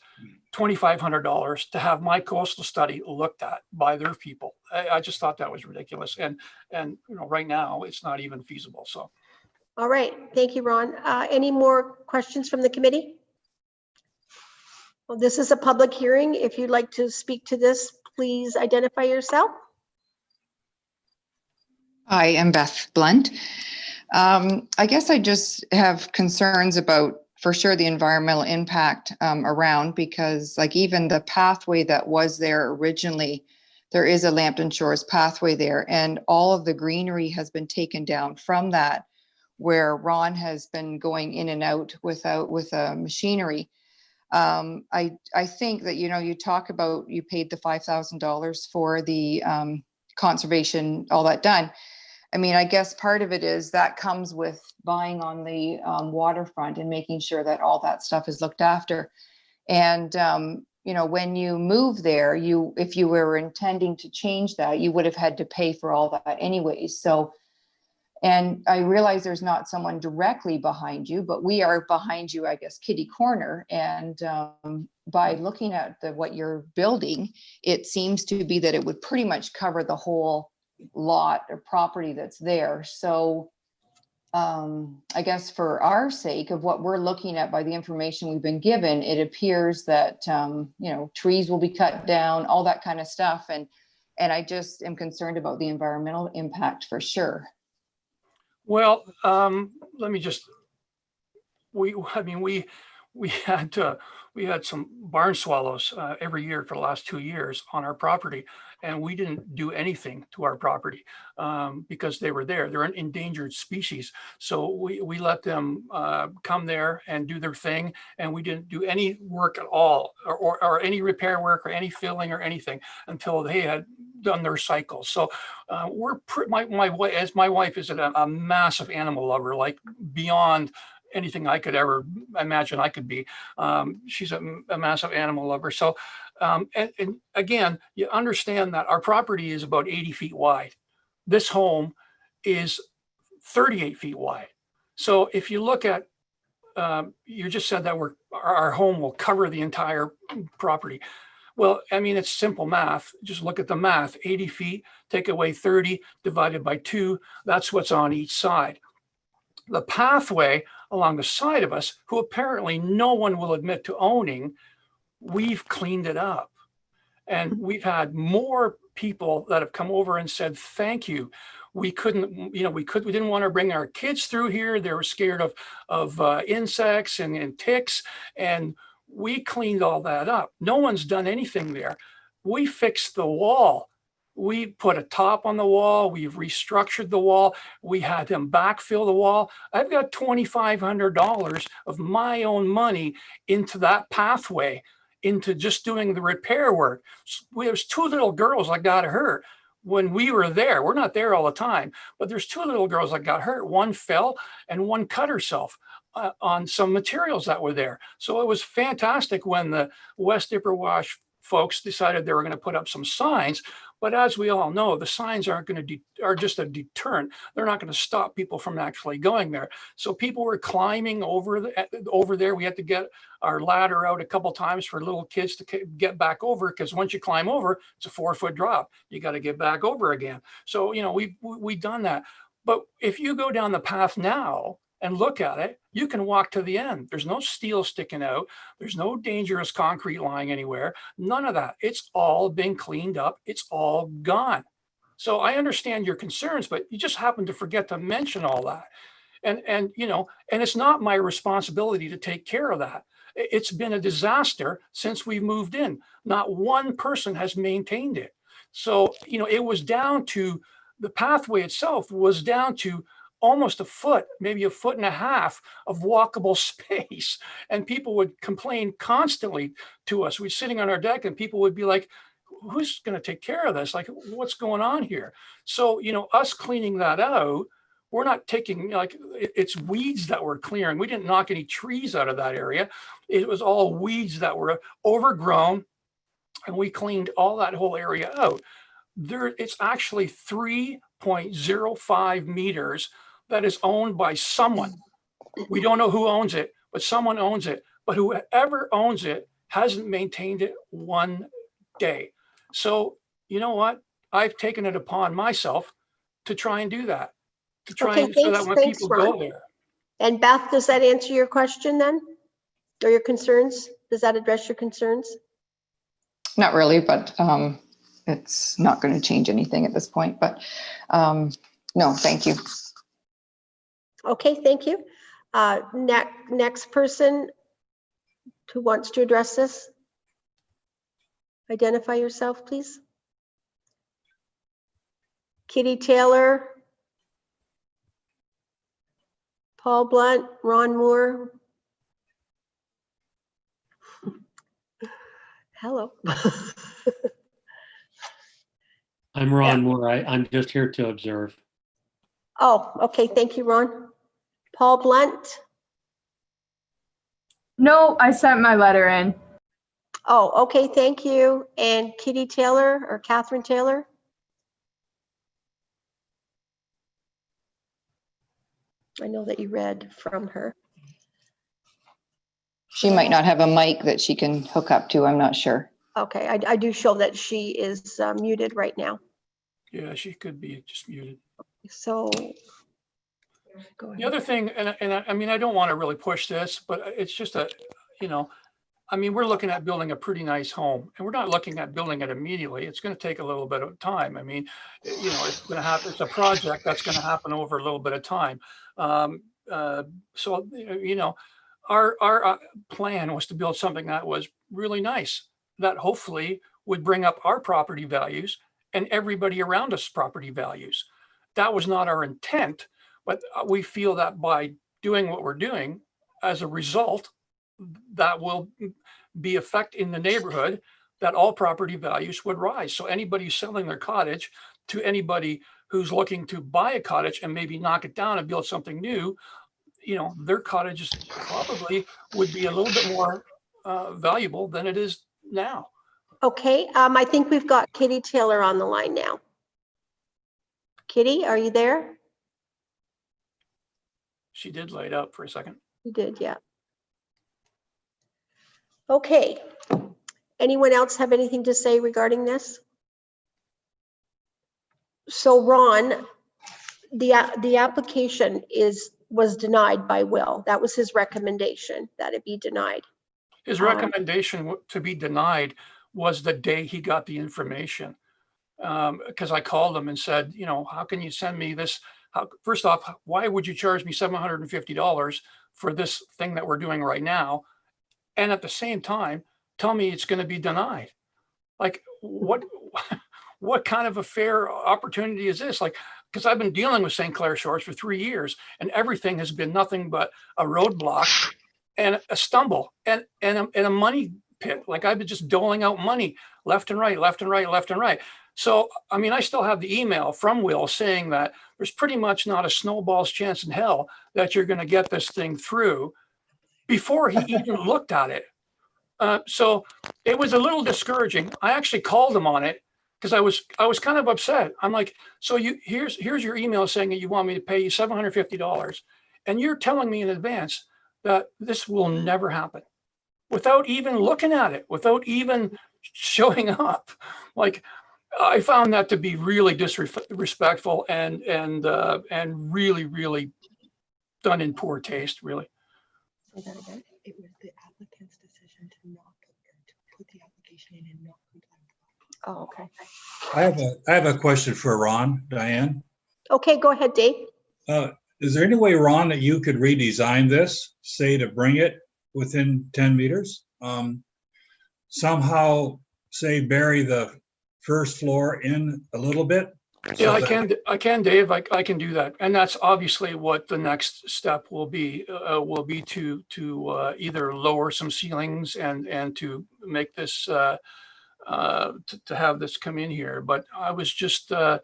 $2,500 to have my coastal study looked at by their people. I just thought that was ridiculous. And you know, right now it's not even feasible. So. All right. Thank you, Ron. Any more questions from the committee? Well, this is a public hearing. If you'd like to speak to this, please identify yourself. Hi, I'm Beth Blunt. I guess I just have concerns about, for sure, the environmental impact around, because like even the pathway that was there originally, there is a Lambton Shores pathway there, and all of the greenery has been taken down from that, where Ron has been going in and out with machinery. I think that, you know, you talk about you paid the $5,000 for the conservation, all that done. I mean, I guess part of it is that comes with buying on the waterfront and making sure that all that stuff is looked after. And, you know, when you move there, if you were intending to change that, you would have had to pay for all that anyways. So, and I realize there's not someone directly behind you, but we are behind you, I guess, kitty corner. And by looking at what you're building, it seems to be that it would pretty much cover the whole lot or property that's there. So I guess for our sake of what we're looking at by the information we've been given, it appears that, you know, trees will be cut down, all that kind of stuff. And I just am concerned about the environmental impact for sure. Well, let me just, we had some barn swallows every year for the last 2 years on our property, and we didn't do anything to our property because they were there. They're an endangered species. So we let them come there and do their thing, and we didn't do any work at all, or any repair work or any filling or anything until they had done their cycle. So my wife is a massive animal lover, like beyond anything I could ever imagine I could be. She's a massive animal lover. So, and again, you understand that our property is about 80 feet wide. This home is 38 feet wide. So if you look at, you just said that our home will cover the entire property. Well, I mean, it's simple math. Just look at the math. 80 feet, take away 30, divided by 2. That's what's on each side. The pathway along the side of us, who apparently no one will admit to owning, we've cleaned it up. And we've had more people that have come over and said, thank you. We couldn't, you know, we didn't want to bring our kids through here. They were scared of insects and ticks. And we cleaned all that up. No one's done anything there. We fixed the wall. We put a top on the wall. We've restructured the wall. We had them backfill the wall. I've got $2,500 of my own money into that pathway, into just doing the repair work. There's 2 little girls that got hurt. when we were there. We're not there all the time, but there's two little girls that got hurt. One fell and one cut herself on some materials that were there. So it was fantastic when the West Ipperwash folks decided they were going to put up some signs. But as we all know, the signs aren't going to are just a deterrent. They're not going to stop people from actually going there. So people were climbing over there. We had to get our ladder out a couple times for little kids to get back over, because once you climb over, it's a 4-foot drop. You got to get back over again. So we've done that. But if you go down the path now and look at it, you can walk to the end. There's no steel sticking out. There's no dangerous concrete lying anywhere. None of that. It's all been cleaned up. It's all gone. So I understand your concerns, but you just happen to forget to mention all that. And it's not my responsibility to take care of that. It's been a disaster since we moved in. Not one person has maintained it. So, it was down to the pathway itself was down to almost a foot, maybe a foot and a half of walkable space. And people would complain constantly to us. We're sitting on our deck and people would be like, who's going to take care of this? Like, what's going on here? So, us cleaning that out, we're not taking, it's weeds that we're clearing. We didn't knock any trees out of that area. It was all weeds that were overgrown, and we cleaned all that whole area out. It's actually 3.05 meters that is owned by someone. We don't know who owns it, but someone owns it. But whoever owns it hasn't maintained it one day. So you know what? I've taken it upon myself to try and do that. To try Okay, and so that when thanks, people Ron. go there. And Beth, does that answer your question then? Or your concerns? Does that address your concerns? Not really, but it's not going to change anything at this point. But no, thank you. Okay, thank you. Next person who wants to address this. Identify yourself, please. Kitty Taylor, Paul Blunt, Ron Moore. Hello. I'm Ron Moore. I'm just here to observe. Oh, okay. Thank you, Ron. Paul Blunt. No, I sent my letter in. Oh, okay. Thank you. And Kitty Taylor or Catherine Taylor? I know that you read from her. She might not have a mic that she can hook up to. I'm not sure. Okay, I do show that she is muted right now. Yeah, she could be just muted. So go ahead. The other thing, and I mean, I don't want to really push this, but it's just we're looking at building a pretty nice home, and we're not looking at building it immediately. It's going to take a little bit of time. I mean, it's going to happen. It's a project that's going to happen over a little bit of time. Our plan was to build something that was really nice, that hopefully would bring up our property values and everybody around us property values. That was not our intent, but we feel that by doing what we're doing, as a result, that will be effect in the neighborhood, that all property values would rise. So anybody selling their cottage to anybody who's looking to buy a cottage and maybe knock it down and build something new, their cottages probably would be a little bit more valuable than it is now. Okay, I think we've got Kitty Taylor on the line now. Kitty, are you there? She did light up for a second. You did, yeah. Okay. Anyone else have anything to say regarding this? So Ron, the application was denied by Will. That was his recommendation, that it be denied. His recommendation to be denied was the day he got the information. Because I called him and said, how can you send me this? First off, why would you charge me $750 for this thing that we're doing right now? And at the same time, tell me it's going to be denied. Like, what kind of a fair opportunity is this? Like, because I've been dealing with St. Clair Shores for 3 years, and everything has been nothing but a roadblock and a stumble and a money pit. Like, I've been just doling out money left and right, left and right, left and right. So, I mean, I still have the email from Will saying that there's pretty much not a snowball's chance in hell that you're going to get this thing through before he even looked at it. So it was a little discouraging. I actually called him on it because I was kind of upset. I'm like, so here's your email saying that you want me to pay you $750, and you're telling me in advance that this will never happen without even looking at it, without even showing up. Like, I found that to be really disrespectful and really, really done in poor taste, really. Say that again. It was the applicant's decision to not put the application in and not comply. Oh, okay. I have a question for Ron, Diane. Okay, go ahead, Dave. Is there any way, Ron, that you could redesign this, say to bring it within 10 meters? Somehow, say, bury the first floor in a little bit? Yeah, I can, Dave. I can do that, and that's obviously what the next step will be. To either lower some ceilings and to make this to have this come in here. But I was just like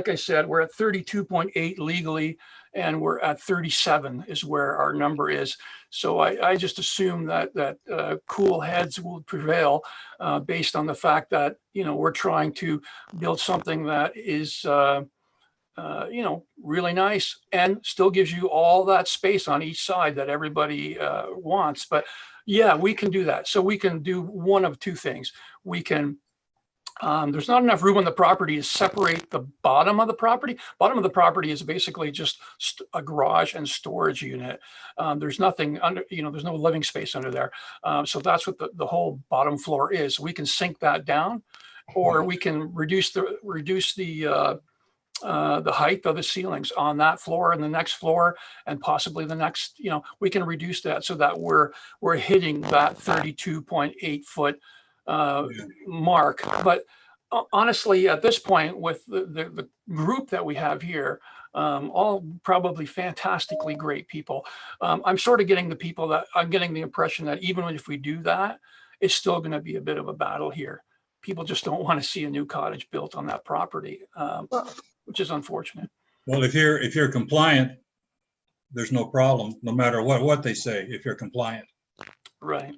I said, we're at 32.8 legally, and we're at 37 is where our number is. So I just assume that cool heads will prevail based on the fact that, we're trying to build something that is, really nice and still gives you all that space on each side that everybody wants. But yeah, we can do that. So we can do one of two things. We can there's not enough room on the property to separate the bottom of the property. Bottom of the property is basically just a garage and storage unit. There's nothing under, there's no living space under there. So that's what the whole bottom floor is. We can sink that down, or we can reduce the height of the ceilings on that floor and the next floor, and possibly the next. We can reduce that so that we're hitting that 32.8 foot mark. But honestly, at this point, with the group that we have here, all probably fantastically great people, I'm sort of getting the impression that even if we do that, it's still going to be a bit of a battle here. People just don't want to see a new cottage built on that property, which is unfortunate. Well, if you're compliant, there's no problem, no matter what they say, if you're compliant. Right.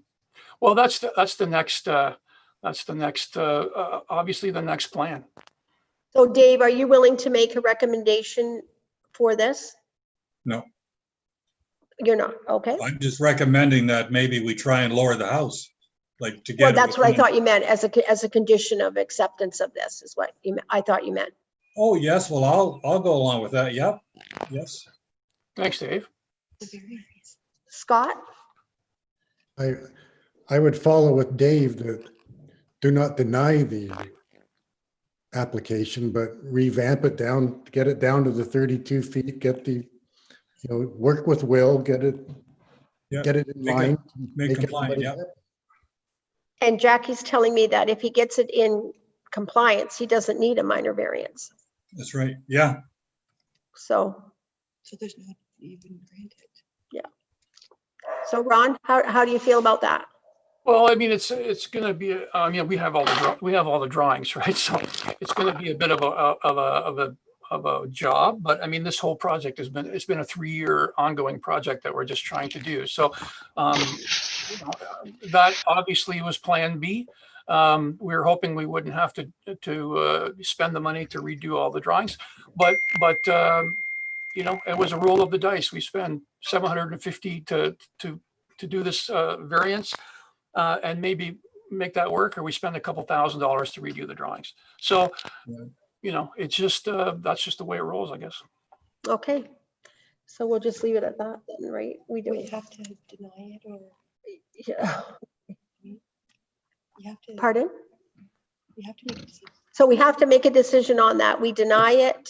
Well, that's the next obviously the next plan. So Dave, are you willing to make a recommendation for this? No. You're not, okay. I'm just recommending that maybe we try and lower the house, like to get. Well, that's what I thought you meant as a condition of acceptance of this is what I thought you meant. Oh, yes. Well, I'll go along with that. Yep. Yes. Thanks, Dave. Scott? I would follow with Dave that do not deny the application, but revamp it down, get it down to the 32 feet, get the, work with Will, get it in line. Make compliant, yeah. And Jackie's telling me that if he gets it in compliance, he doesn't need a minor variance. That's right. Yeah. So there's not even granted. Yeah. So Ron, how do you feel about that? Well, I mean, it's going to be. We have all the drawings, right? So it's going to be a bit of a job. But I mean, this whole project it's been a 3-year ongoing project that we're just trying to do. So that obviously was Plan B. We were hoping we wouldn't have to spend the money to redo all the drawings, but it was a roll of the dice. We spent $750 to do this variance. And maybe make that work, or we spend a couple $1,000s to redo the drawings. So, it's just that's just the way it rolls, I guess. Okay, so we'll just leave it at that then, right? We have to deny it, or yeah. You have to. Pardon? You have to make a decision. So we have to make a decision on that. We deny it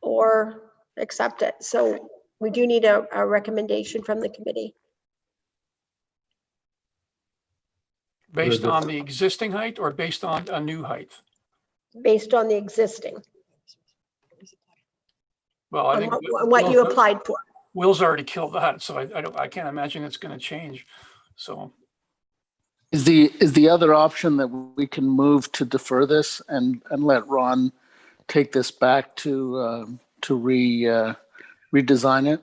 or accept it. So we do need a recommendation from the committee. Based on the existing height or based on a new height? Based on the existing. Well, I think what you applied for. Will's already killed that, so I can't imagine it's going to change. So. Is the other option that we can move to defer this and let Ron take this back to redesign it?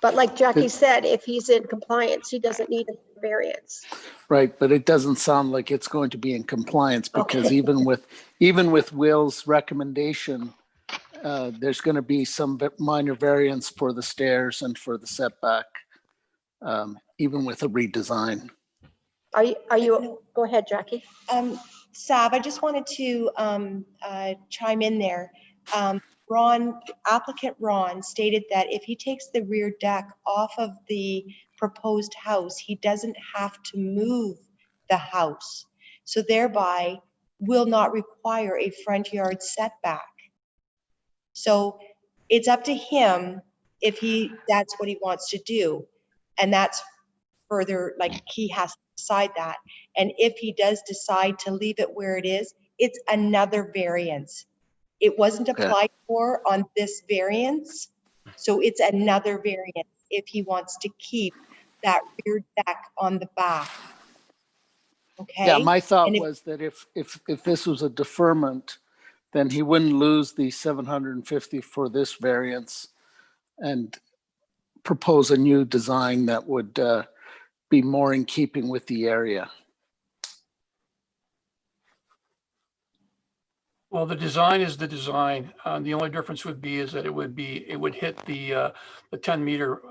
But like Jackie said, if he's in compliance, he doesn't need a variance. Right, but it doesn't sound like it's going to be in compliance because Okay. even with Will's recommendation, there's going to be some minor variance for the stairs and for the setback, even with a redesign. Are you, go ahead, Jackie. Sav, I just wanted to chime in there. Applicant Ron stated that if he takes the rear deck off of the proposed house, he doesn't have to move the house. So thereby will not require a front yard setback. So it's up to him if that's what he wants to do. And that's further, like, he has to decide that. And if he does decide to leave it where it is, it's another variance. It wasn't applied for on this variance, so it's another variance if he wants to keep that rear deck on the back. Okay? Yeah, my thought was that if this was a deferment, then he wouldn't lose the 750 for this variance and propose a new design that would be more in keeping with the area. Well, the design is the design. The only difference would be is that it would hit the 10-meter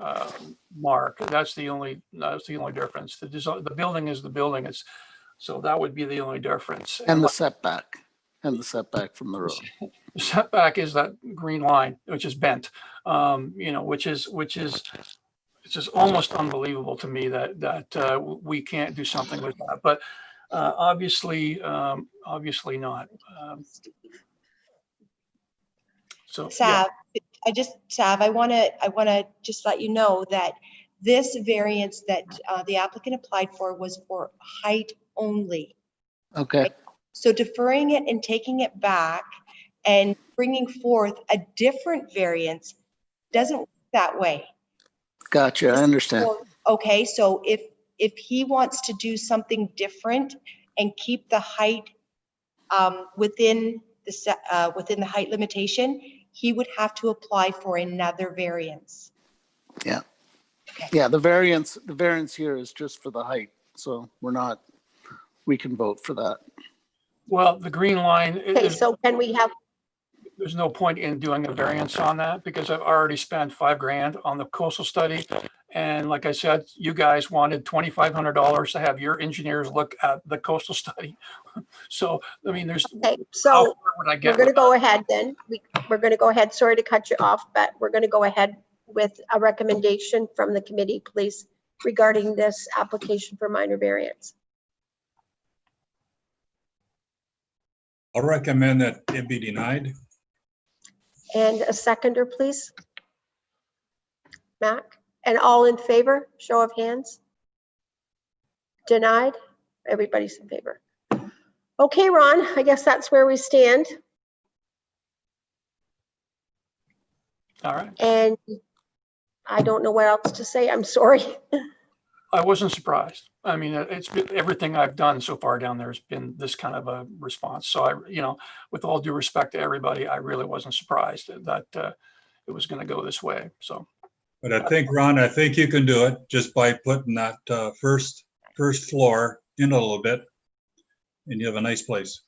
mark. That's the only difference. The building is the building. So that would be the only difference. And the setback from the road. The setback is that green line, which is bent. Which is it's just almost unbelievable to me that we can't do something with that. But obviously not. So Sav, I want to just let you know that this variance that the applicant applied for was for height only. Okay. So deferring it and taking it back and bringing forth a different variance doesn't work that way. Gotcha, I understand. Okay, so if he wants to do something different and keep the height within the height limitation, he would have to apply for another variance. Yeah. Okay. Yeah, the variance here is just for the height, so we can vote for that. Well, the green line. Okay, so can we have? There's no point in doing a variance on that because I've already spent $5,000 on the coastal study. And like I said, you guys wanted $2,500 to have your engineers look at the coastal study. So, I mean, there's, okay, so we're going to go ahead then. We're going to go ahead. Sorry to cut you off, but we're going to go ahead with a recommendation from the committee, please, regarding this application for minor variance. I'll recommend that it be denied. And a seconder, please. Mac, and all in favor, show of hands. Denied, everybody's in favor. Okay, Ron, I guess that's where we stand. All right. And I don't know what else to say, I'm sorry. I wasn't surprised. I mean, it's been everything I've done so far down there has been this kind of a response. So with all due respect to everybody, I really wasn't surprised that it was going to go this way. So. But I think, Ron, you can do it just by putting that first floor in a little bit, and you have a nice place.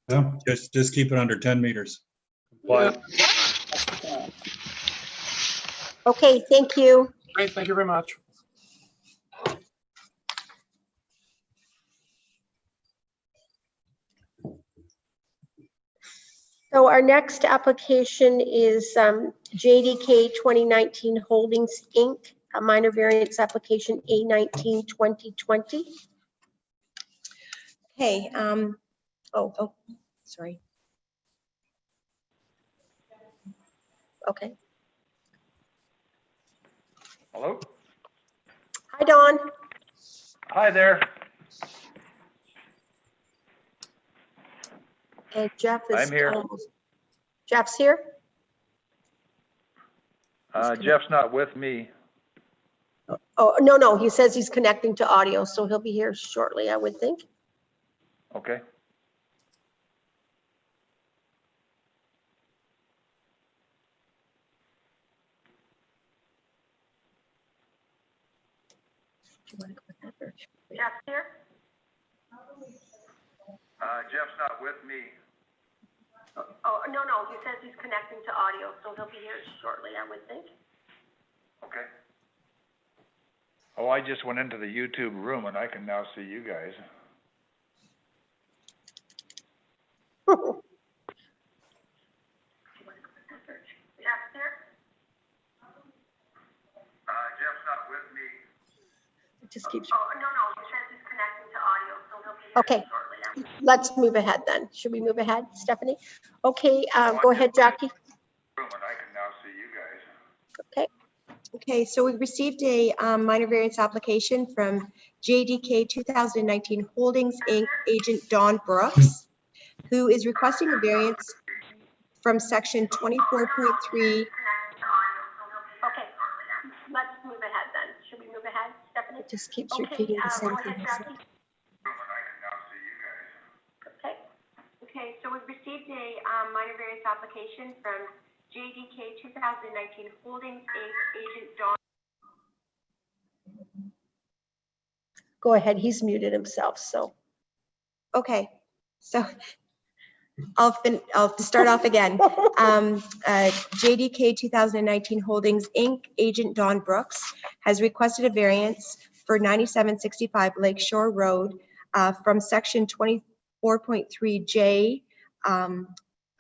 Yeah. Just keep it under 10 meters. Yeah. Okay, thank you. Great, thank you very much. So our next application is JDK 2019 Holdings, Inc., a minor variance application A19 2020. Okay, sorry. Okay. Hello? Hi, Dawn. Hi there. And Jeff is I'm here. Jeff's here? Jeff's not with me. Oh, no, he says he's connecting to audio, so he'll be here shortly, I would think. Okay. Jeff here? Jeff's not with me. Oh, no, he says he's connecting to audio, so he'll be here shortly, I would think. Okay. Oh, I just went into the YouTube room and I can now see you guys. Jeff here? Jeff's not with me. It just keeps. Oh, no, he says he's connecting to audio, so he'll be here shortly. Let's move ahead then. Should we move ahead, Stephanie? Okay, go ahead, Jackie. Room and I can now see you guys. Okay. Okay, so we received a minor variance application from JDK 2019 Holdings Inc. agent Don Brooks, who is requesting a variance from section 24.3. Okay, let's move ahead then. Should we move ahead, Stephanie? It just keeps repeating the same thing. Okay, so we've received a minor variance application from JDK 2019 Holdings Inc. agent Don. Go ahead, he's muted himself, so. Okay, so I'll start off again. JDK 2019 Holdings Inc. agent Don Brooks has requested a variance for 9765 Lakeshore Road from section 24.3J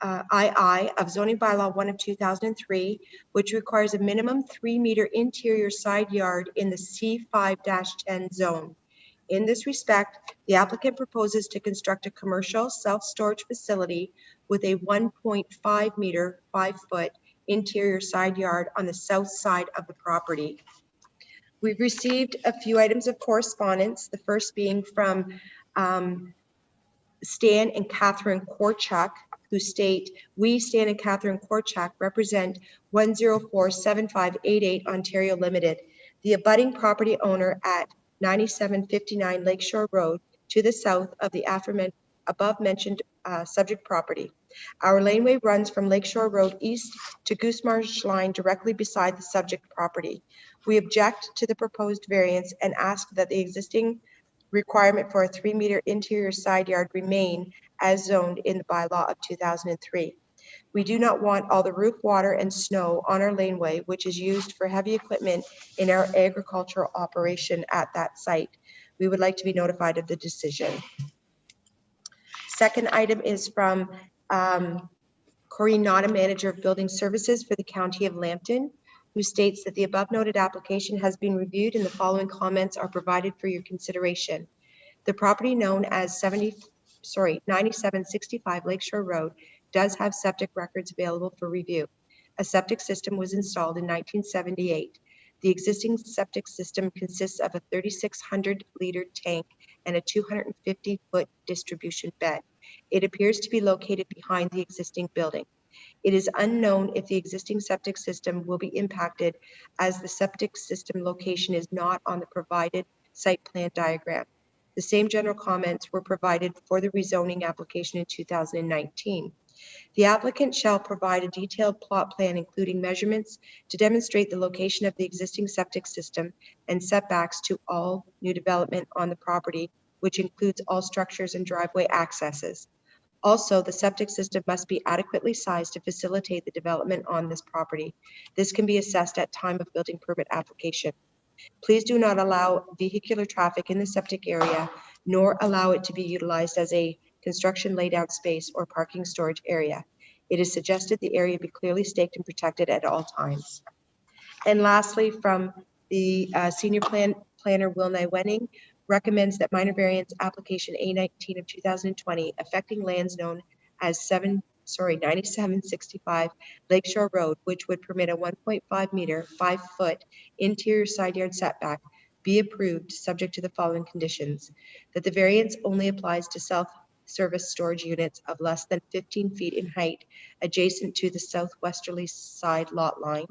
II of zoning bylaw 1 of 2003, which requires a minimum 3-meter interior side yard in the C5-10 zone. In this respect, the applicant proposes to construct a commercial self-storage facility with a 1.5 meter, 5-foot interior side yard on the south side of the property. We've received a few items of correspondence, the first being from Stan and Catherine Korchak, who state, "We, Stan and Catherine Korchak, represent 1047588 Ontario Limited, the abutting property owner at 9759 Lakeshore Road to the south of the above-mentioned subject property. Our laneway runs from Lakeshore Road east to Goose Marsh Line directly beside the subject property. We object to the proposed variance and ask that the existing requirement for a 3-meter interior side yard remain as zoned in the bylaw of 2003. We do not want all the roof water and snow on our laneway, which is used for heavy equipment in our agricultural operation at that site. We would like to be notified of the decision." Second item is from Corrine Nada, Manager of Building Services for the County of Lambton, who states that the above noted application has been reviewed and the following comments are provided for your consideration. The property known as 9765 Lakeshore Road does have septic records available for review. A septic system was installed in 1978. The existing septic system consists of a 3,600-liter tank and a 250-foot distribution bed. It appears to be located behind the existing building. It is unknown if the existing septic system will be impacted, as the septic system location is not on the provided site plan diagram. The same general comments were provided for the rezoning application in 2019. The applicant shall provide a detailed plot plan including measurements to demonstrate the location of the existing septic system and setbacks to all new development on the property, which includes all structures and driveway accesses. Also, the septic system must be adequately sized to facilitate the development on this property. This can be assessed at time of building permit application. Please do not allow vehicular traffic in the septic area, nor allow it to be utilized as a construction laydown space or parking storage area. It is suggested the area be clearly staked and protected at all times. And lastly, from the Senior Planner Will Widening, recommends that minor variance application A19 of 2020 affecting lands known as 9765 Lakeshore Road, which would permit a 1.5 meter, 5-foot interior side yard setback, be approved subject to the following conditions: that the variance only applies to self-service storage units of less than 15 feet in height adjacent to the southwesterly side lot line,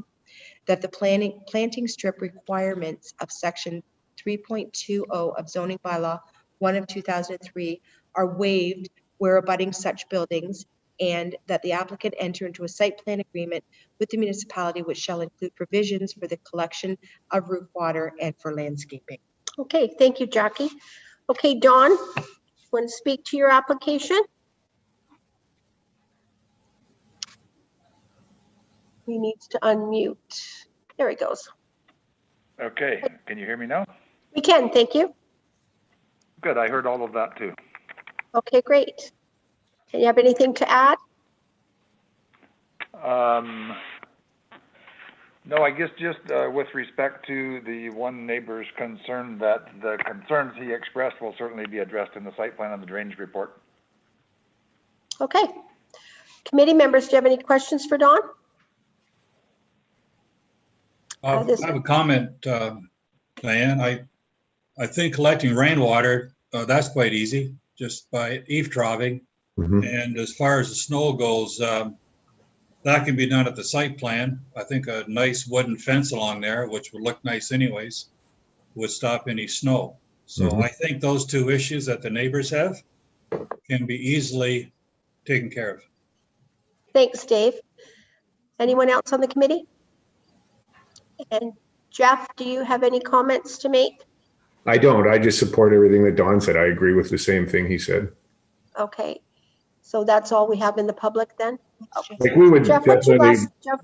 that the planting strip requirements of section 3.20 of zoning bylaw 1 of 2003 are waived where abutting such buildings, and that the applicant enter into a site plan agreement with the municipality which shall include provisions for the collection of roof water and for landscaping. Okay, thank you, Jackie. Okay, Dawn, want to speak to your application? He needs to unmute. There he goes. Okay, can you hear me now? We can, thank you. Good, I heard all of that too. Okay, great. Do you have anything to add? No, I guess just with respect to the one neighbor's concern, that the concerns he expressed will certainly be addressed in the site plan and the drainage report. Okay. Committee members, do you have any questions for Dawn? I have a comment, Diane. I think collecting rainwater, that's quite easy, just by eavesdropping. And as far as the snow goes, that can be done at the site plan. I think a nice wooden fence along there, which would look nice anyways, would stop any snow. So I think those two issues that the neighbors have can be easily taken care of. Thanks, Dave. Anyone else on the committee? And Jeff, do you have any comments to make? I don't. I just support everything that Don said. I agree with the same thing he said. Okay, so that's all we have in the public then? Okay. Like we would Jeff, what's your definitely, last, Jeff?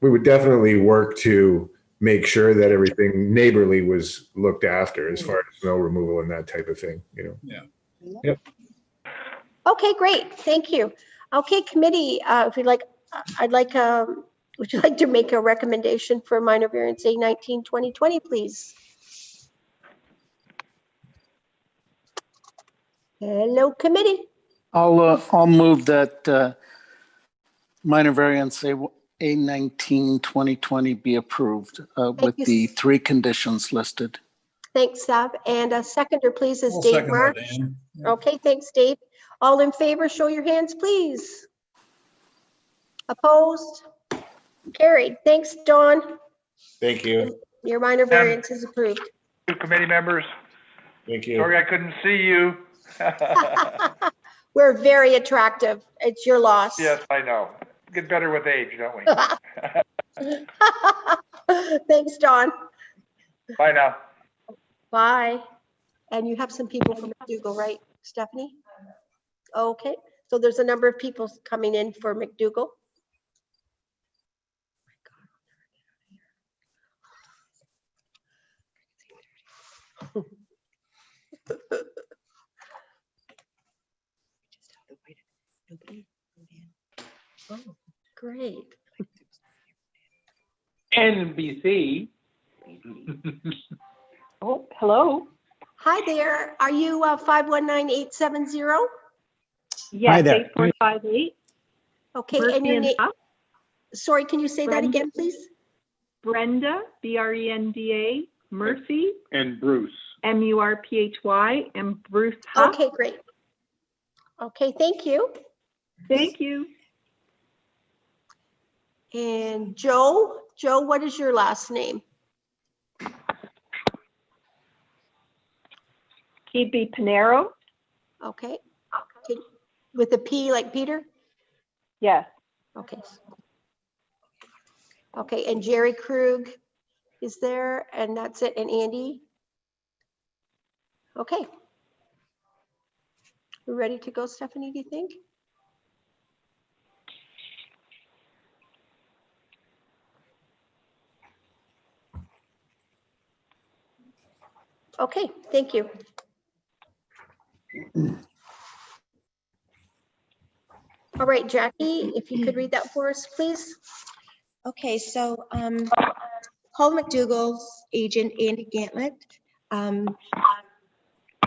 we would definitely work to make sure that everything neighborly was looked after as far as snow removal and that type of thing, you know? Yeah. Yep. Okay, great, thank you. Okay, committee, if you'd like, would you like to make a recommendation for minor variance A19-2020, please? Hello, committee. I'll move that minor variance A19-2020 be approved with the 3 conditions listed. Thanks, Sab. And a seconder, please, is I'll Dave second that, March. Dan. Okay, thanks, Dave. All in favor, show your hands, please. Opposed? Carried. Thanks, Dawn. Thank you. Your minor variance is approved. Committee members, Thank you. sorry I couldn't see you. We're very attractive. It's your loss. Yes, I know. Get better with age, don't we? Thanks, Dawn. Bye now. Bye. And you have some people from McDougal, right, Stephanie? Okay, so there's a number of people coming in for McDougal. Oh, great. NBC. Oh, hello. Hi there. Are you 519870? Yes, Hi there. 8458. Okay, Murphy and your and name? Huff. Sorry, can you say that Brenda. again, please? Brenda, Brenda, Murphy, And Bruce. Murphy, and Bruce Huff. Okay, great. Okay, thank you. Thank you. And Joe, what is your last name? PB Pinero. Okay. With a P like Peter? Yes. Okay. Okay, and Jerry Krug is there, and that's it, and Andy? Okay. We're ready to go, Stephanie, do you think? Okay, thank you. All right, Jackie, if you could read that for us, please. Okay, so Paul McDougal's agent, Andy Gantlett,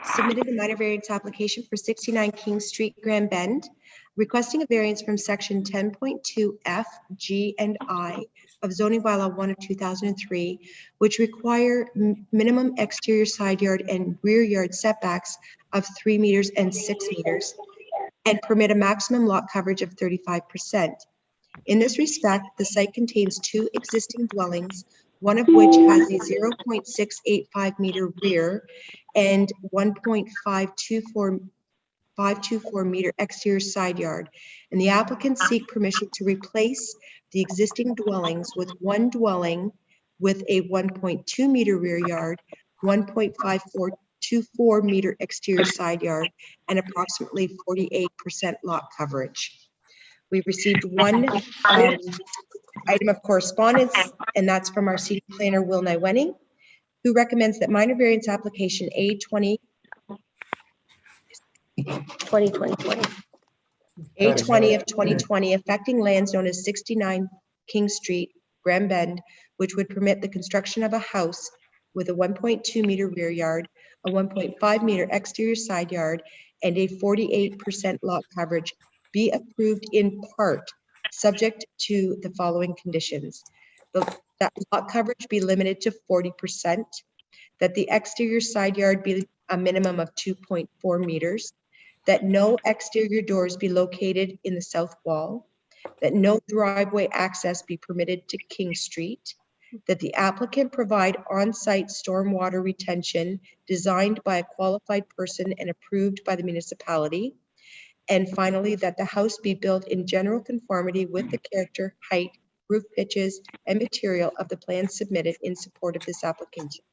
submitted a minor variance application for 69 King Street, Grand Bend, requesting a variance from section 10.2 F, G, and I of zoning bylaw 1 of 2003, which require minimum exterior side yard and rear yard setbacks of 3 meters and 6 meters, and permit a maximum lot coverage of 35%. In this respect, the site contains 2 existing dwellings, one of which has a 0.685 meter rear and 1.524 meter exterior side yard, and the applicants seek permission to replace the existing dwellings with one dwelling with a 1.2 meter rear yard, 1.5424 meter exterior side yard, and approximately 48% lot coverage. We received one item of correspondence, and that's from our city planner, Widening, who recommends that minor variance application A20 A20 of 2020 affecting lands known as 69 King Street, Grand Bend, which would permit the construction of a house with a 1.2 meter rear yard, a 1.5 meter exterior side yard, and a 48% lot coverage, be approved in part, subject to the following conditions. That lot coverage be limited to 40%, that the exterior side yard be a minimum of 2.4 meters, that no exterior doors be located in the south wall, that no driveway access be permitted to King Street, that the applicant provide on-site stormwater retention designed by a qualified person and approved by the municipality, and finally, that the house be built in general conformity with the character, height, roof pitches, and material of the plan submitted in support of this application,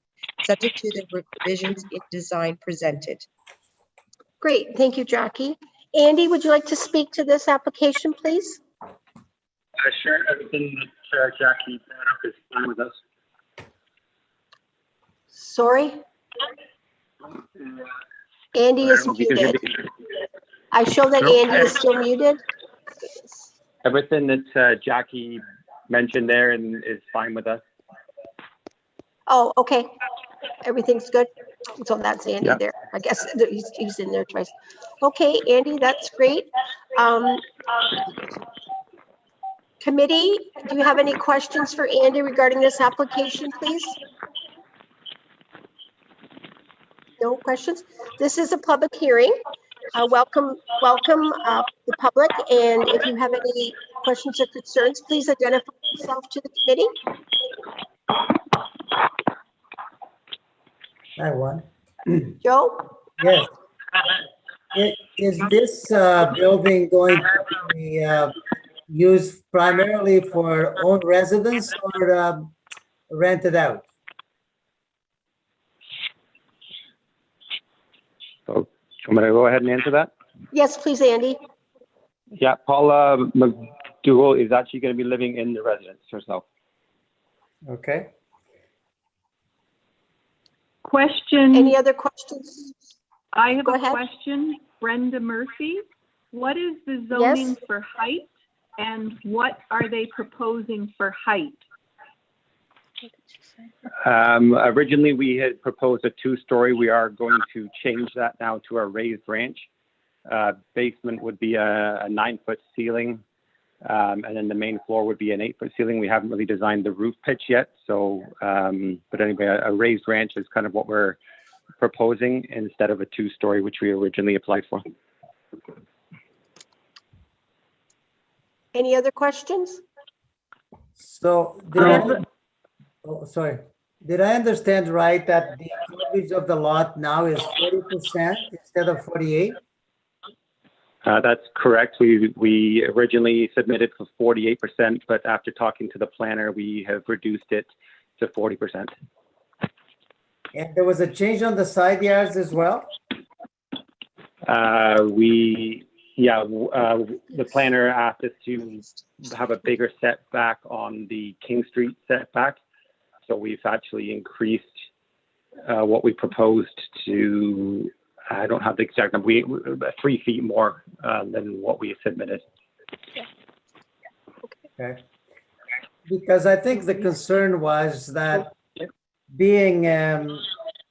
subject to the revisions in design presented. Great, thank you, Jackie. Andy, would you like to speak to this application, please? Sure, everything that Jackie brought up is fine with us. Sorry? Andy is muted. I show that Andy is still muted. Everything that Jackie mentioned there and is fine with us. Oh, okay. Everything's good. So that's Andy Yeah. there. I guess he's in there twice. Okay, Andy, that's great. Committee, do you have any questions for Andy regarding this application, please? No questions? This is a public hearing. Welcome the public, and if you have any questions or concerns, please identify yourself to the committee. I won. Joe? Yes. Is this building going to be used primarily for own residence or rented out? So, I'm going to go ahead and answer that. Yes, please, Andy. Yeah, Paula McDougall is actually going to be living in the residence herself. Okay. Question. Any other questions? I have Go a ahead. question. Brenda Murphy, what is the zoning Yes. for height and what are they proposing for height? Originally, we had proposed a 2-story. We are going to change that now to a raised ranch. Basement would be a 9-foot ceiling, and then the main floor would be an 8-foot ceiling. We haven't really designed the roof pitch yet, so but anyway, a raised ranch is kind of what we're proposing instead of a 2-story, which we originally applied for. Any other questions? So, sorry. Did I understand right that the coverage of the lot now is 40% instead of 48? That's correct. We originally submitted for 48%, but after talking to the planner, we have reduced it to 40%. And there was a change on the side yards as well? The planner asked us to have a bigger setback on the King Street setback. So we've actually increased what we proposed to, I don't have the exact number, 3 feet more than what we submitted. Okay. Because I think the concern was that being,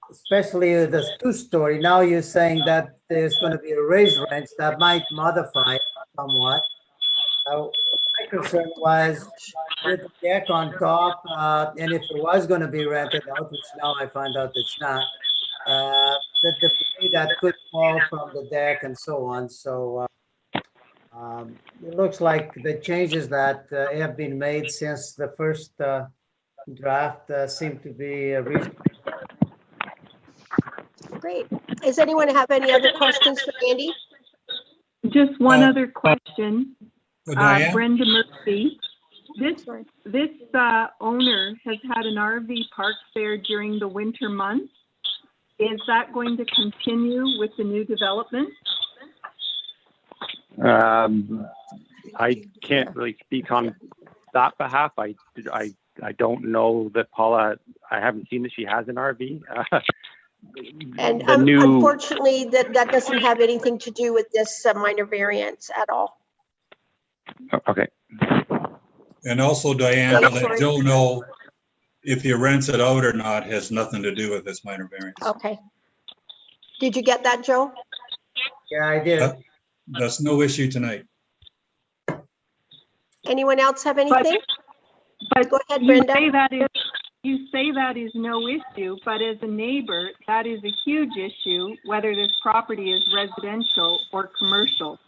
especially the 2-story, now you're saying that there's going to be a raised ranch that might modify it somewhat. My concern was with the deck on top, and if it was going to be rented out, which now I find out it's not, the debris that could fall from the deck and so on. So It looks like the changes that have been made since the first draft seem to be reasonable. Great. Does anyone have any other questions for Andy? Just one other question. Diane? Brenda Murphy. This owner has had an RV parked there during the winter months. Is that going to continue with the new development? I can't really speak on that behalf. I don't know that Paula, I haven't seen that she has an RV. And unfortunately, that doesn't have anything to do with this minor variance at all. Okay. And also, Diane, Oh, let sorry. Joe know if he rents it out or not has nothing to do with this minor variance. Okay. Did you get that, Joe? Yeah, I did. That's no issue tonight. Anyone else have anything? But go ahead, you Brenda. you say that is no issue, but as a neighbor, that is a huge issue, whether this property is residential or commercial.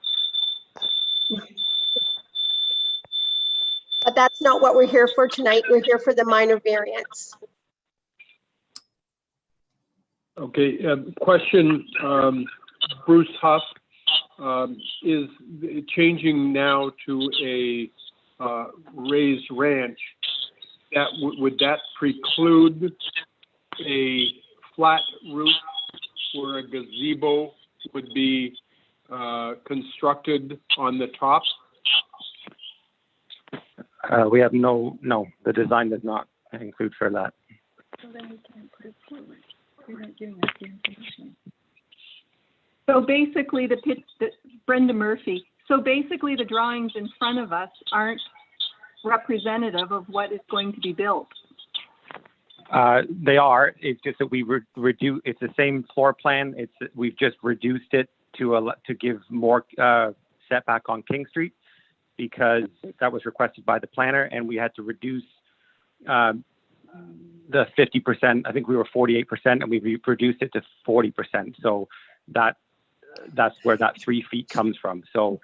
But that's not what we're here for tonight. We're here for the minor variance. Okay, question, Bruce Huff, is changing now to a raised ranch. That would that preclude a flat roof where a gazebo would be constructed on the top? We have no, the design does not include for that. So then we can't put it forward. You're not giving us the information. So basically, Brenda Murphy. So basically, the drawings in front of us aren't representative of what is going to be built. They are. It's just that we reduce. It's the same floor plan. We've just reduced it to give more setback on King Street because that was requested by the planner, and we had to reduce the 50%. I think we were 48%, and we reduced it to 40%. So that's where that 3 feet comes from. So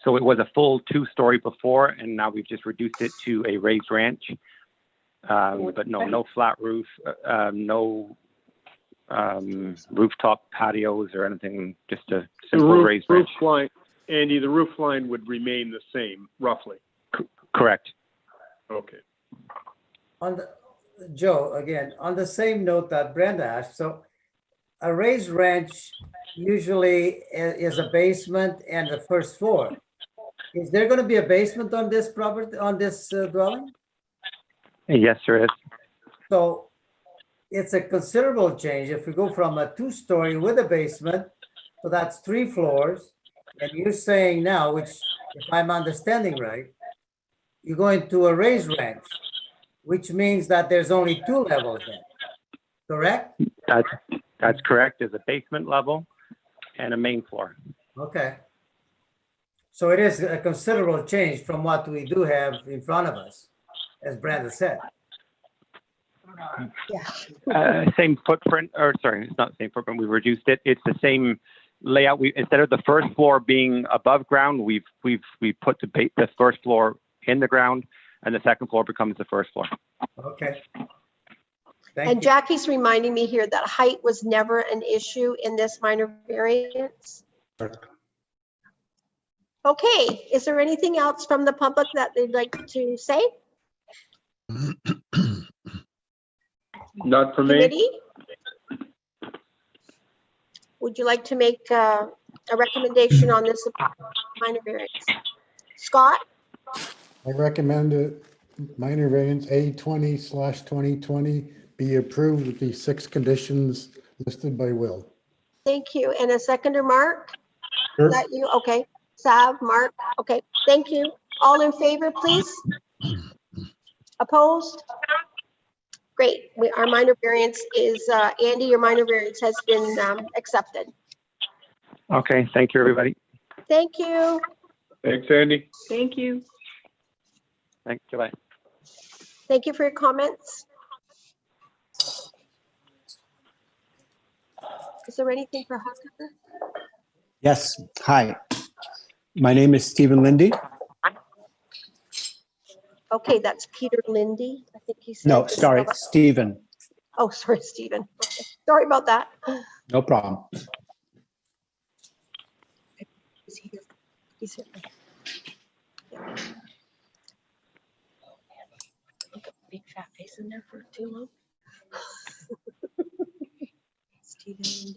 so it was a full 2-story before, and now we've just reduced it to a raised ranch. But no flat roof, no rooftop patios or anything, just a simple raised ranch. Roof line, Andy, the roof line would remain the same, roughly. Correct. Okay. Joe, again, on the same note that Brenda asked, so a raised ranch usually is a basement and the first floor. Is there going to be a basement on this property, on this dwelling? Yes, there is. So it's a considerable change if we go from a 2-story with a basement, so that's 3 floors, and you're saying now, which if I'm understanding right, you're going to a raised ranch, which means that there's only 2 levels then, correct? That's correct. There's a basement level and a main floor. Okay. So it is a considerable change from what we do have in front of us, as Brenda said. Same footprint, or sorry, it's not the same footprint. We reduced it. It's the same layout. Instead of the first floor being above ground, we put the first floor in the ground, and the second floor becomes the first floor. Okay. And Jackie's reminding me here that height was never an issue in this minor variance. Okay, is there anything else from the public that they'd like to say? Not for me. Committee? Would you like to make a recommendation on this minor variance? Scott? I recommend it, minor variance A20/2020 be approved with the 6 conditions listed by Will. Thank you. And a seconder, Mark? Sure. Is that you? Okay. Sav, Mark? Okay, thank you. All in favor, please? Opposed? Great. Our minor variance is, Andy, your minor variance has been accepted. Okay. Thank you, everybody. Thank you. Thanks, Andy. Thank you. Thanks. Goodbye. Thank you for your comments. Is there anything for Huckabee? Yes, hi. My name is Stephen Lindy. Okay, that's Peter Lindy, I think he said. No, sorry, Stephen. Oh, sorry, Stephen. Okay. Sorry about that. No problem. Is he here? He's here. Yeah. Look at the big fat face in there for too long. Stephen.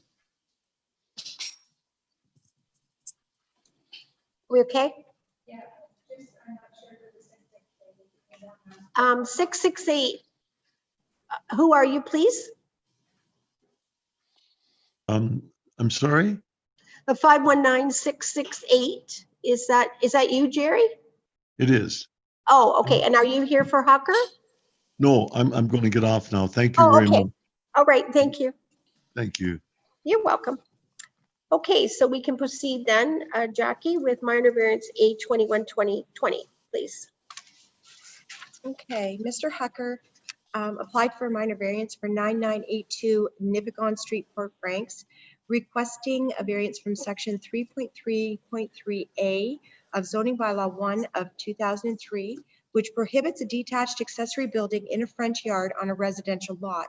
We okay? Yeah. 668. Who are you, please? I'm sorry? The 519-668. Is that you, Jerry? It is. Oh, okay. And are you here for Hucker? No, I'm going to get off now. Thank you Oh, very okay. much. All right. Thank you. Thank you. You're welcome. Okay, so we can proceed then, Jackie, with minor variance A21-2020, please. Okay, Mr. Hucker applied for a minor variance for 9982 Nipigon Street, Port Franks, requesting a variance from section 3.3.3A of zoning bylaw 1 of 2003, which prohibits a detached accessory building in a front yard on a residential lot.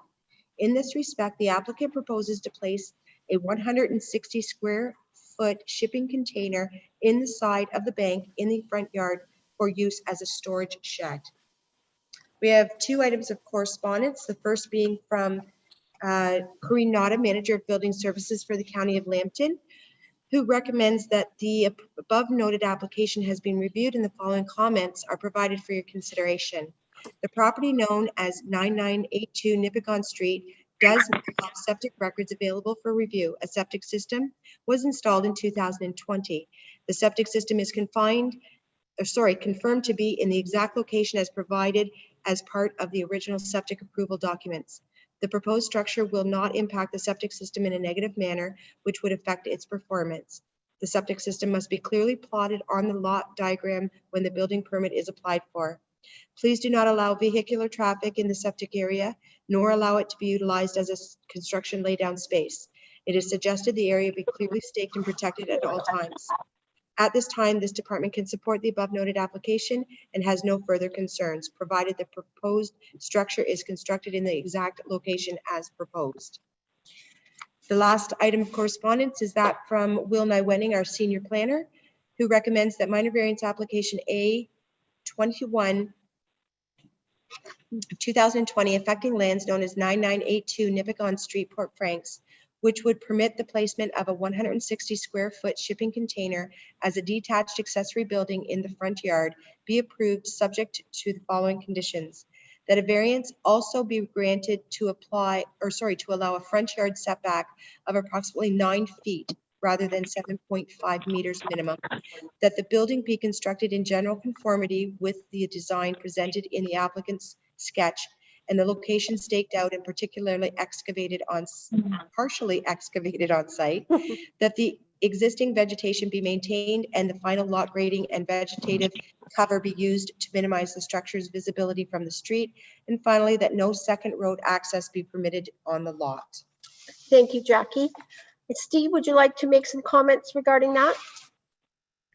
In this respect, the applicant proposes to place a 160 square foot shipping container in the side of the bank in the front yard for use as a storage shed. We have 2 items of correspondence, the first being from Corinne Nada, Manager of Building Services for the County of Lambton, who recommends that the above noted application has been reviewed and the following comments are provided for your consideration. The property known as 9982 Nipigon Street does not have septic records available for review. A septic system was installed in 2020. The septic system is confirmed to be in the exact location as provided as part of the original septic approval documents. The proposed structure will not impact the septic system in a negative manner, which would affect its performance. The septic system must be clearly plotted on the lot diagram when the building permit is applied for. Please do not allow vehicular traffic in the septic area, nor allow it to be utilized as a construction laydown space. It is suggested the area be clearly staked and protected at all times. At this time, this department can support the above noted application and has no further concerns, provided the proposed structure is constructed in the exact location as proposed. The last item of correspondence is that from Will Widening, our senior planner, who recommends that minor variance application A21 of 2020 affecting lands known as 9982 Nipigon Street, Port Franks, which would permit the placement of a 160 square foot shipping container as a detached accessory building in the front yard, be approved subject to the following conditions. That a variance also be granted to allow a front yard setback of approximately 9 feet rather than 7.5 meters minimum. That the building be constructed in general conformity with the design presented in the applicant's sketch and the location staked out and partially excavated partially excavated on site, that the existing vegetation be maintained and the final lot grading and vegetative cover be used to minimize the structure's visibility from the street, and finally, that no second road access be permitted on the lot. Thank you, Jackie. Steve, would you like to make some comments regarding that?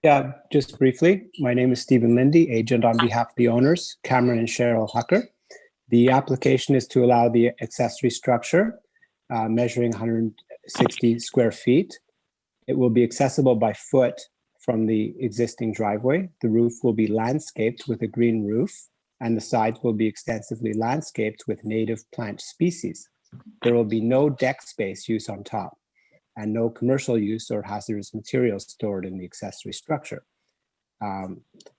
Yeah, just briefly. My name is Stephen Lindy, agent on behalf of the owners, Cameron and Cheryl Hucker. The application is to allow the accessory structure measuring 160 square feet. It will be accessible by foot from the existing driveway. The roof will be landscaped with a green roof, and the sides will be extensively landscaped with native plant species. There will be no deck space used on top, and no commercial use or hazardous materials stored in the accessory structure.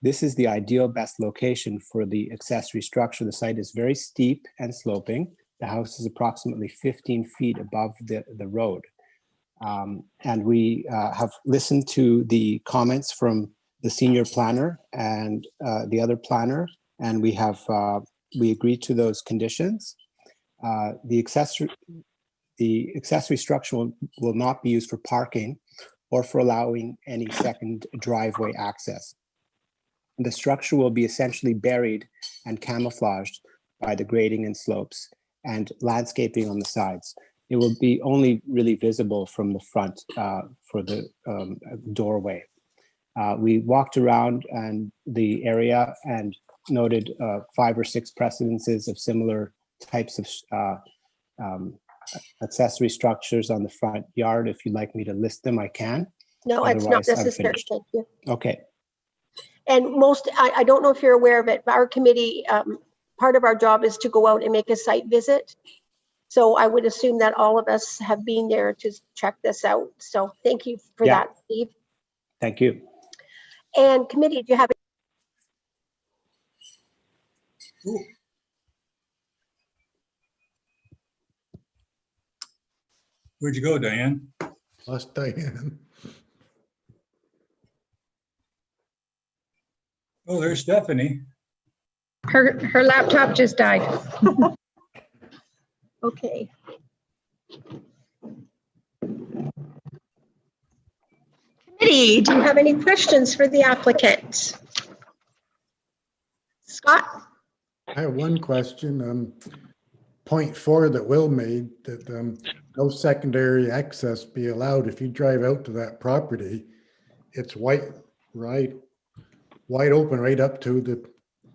This is the ideal best location for the accessory structure. The site is very steep and sloping. The house is approximately 15 feet above the road. And we have listened to the comments from the senior planner and the other planner, and we agreed to those conditions. The accessory structure will not be used for parking or for allowing any second driveway access. The structure will be essentially buried and camouflaged by the grading and slopes and landscaping on the sides. It will be only really visible from the front for the doorway. We walked around and the area and noted 5 or 6 precedences of similar types of accessory structures on the front yard. If you'd like me to list them, I can. No, it's not Otherwise, I'm necessary. finished. Thank you. Okay. And I don't know if you're aware of it, but our committee, part of our job is to go out and make a site visit. So I would assume that all of us have been there to check this out. So thank you for Yeah. that, Steve. Thank you. And committee, do you have? Where'd you go, Diane? Lost Diane. Oh, there's Stephanie. Her laptop just died. Okay. Committee, do you have any questions for the applicant? Scott? I have one question. Point 4 that Will made, that no secondary access be allowed. If you drive out to that property, it's wide open right up to the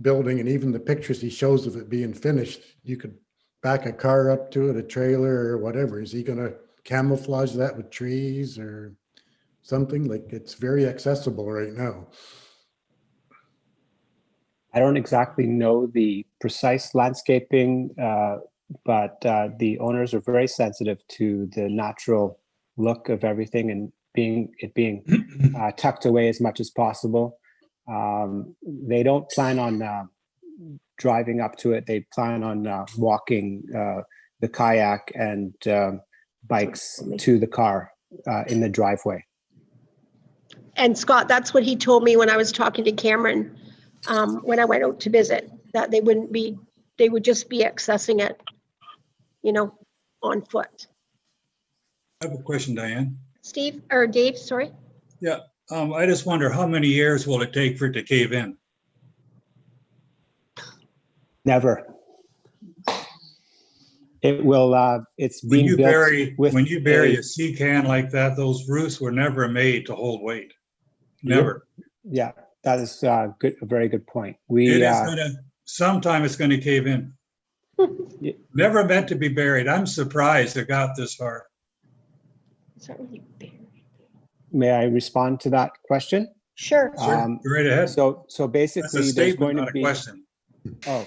building, and even the pictures he shows of it being finished, you could back a car up to it, a trailer or whatever. Is he gonna camouflage that with trees or something? Like, it's very accessible right now. I don't exactly know the precise landscaping, but the owners are very sensitive to the natural look of everything and being tucked away as much as possible. They don't plan on driving up to it. They plan on walking the kayak and bikes to the car in the driveway. And Scott, that's what he told me when I was talking to Cameron, when I went out to visit, that they would just be accessing it, on foot. I have a question, Diane. Steve, or Dave, sorry. Yeah, I just wonder how many years will it take for it to cave in? Never. It will, it's When being you built bury, with when you bury a sea can like that, those roofs were never made to hold weight. Never. Yeah, that is a very good point. Sometime it's gonna cave in. Never meant to be buried. I'm surprised it got this far. May I respond to that question? Sure. Sure, go right ahead. So That's a basically, there's statement, going not to a be. question. Oh.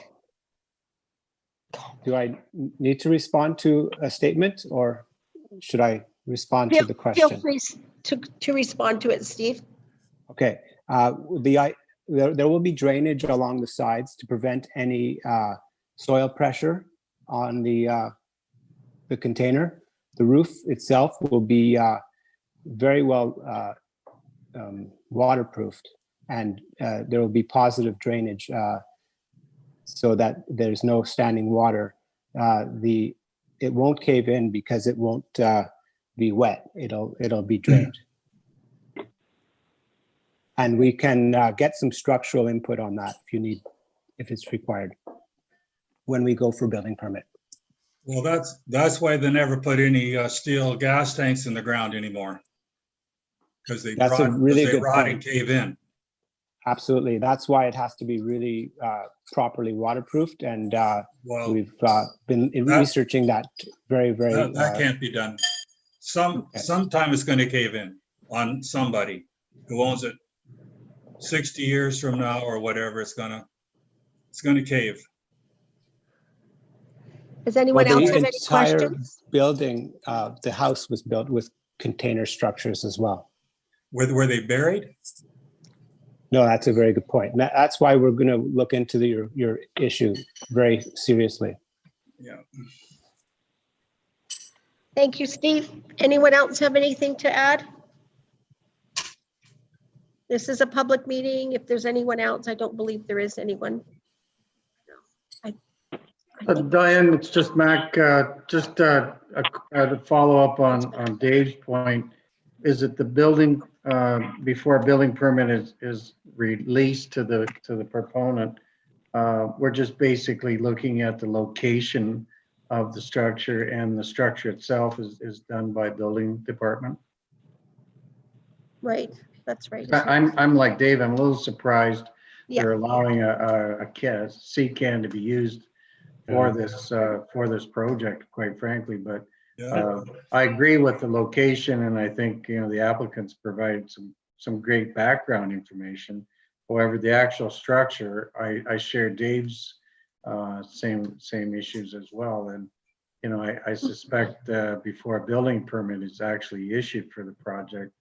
Do I need to respond to a statement, or should I respond to the question? Feel free to respond to it, Steve. Okay. There will be drainage along the sides to prevent any soil pressure on the container. The roof itself will be very well waterproofed, and there will be positive drainage so that there's no standing water. It won't cave in because it won't be wet. It'll be drained. And we can get some structural input on that if it's required when we go for building permit. Well, that's why they never put any steel gas tanks in the ground anymore. Because they That's a really good rot and point. cave in. Absolutely. That's why it has to be really properly waterproofed. And we've been researching that very. That can't be done. Sometime it's going to cave in on somebody who owns it 60 years from now or whatever. It's going to cave. Does anyone else have any entire questions? Building, the house was built with container structures as well. Were they buried? No, that's a very good point. And that's why we're going to look into your issue very seriously. Yeah. Thank you, Steve. Anyone else have anything to add? This is a public meeting. If there's anyone else, I don't believe there is anyone. Diane, it's just Mac. Just to follow up on Dave's point, is it the building before a building permit is released to the proponent? We're just basically looking at the location of the structure, and the structure itself is done by building department. Right. that's right. I'm like Dave, I'm a little surprised Yeah. they're allowing a sea can to be used for this project, quite frankly, but I agree with the location, and I think, the applicants provided some great background information. However, the actual structure, I share Dave's same issues as well. And, I suspect before a building permit is actually issued for the project,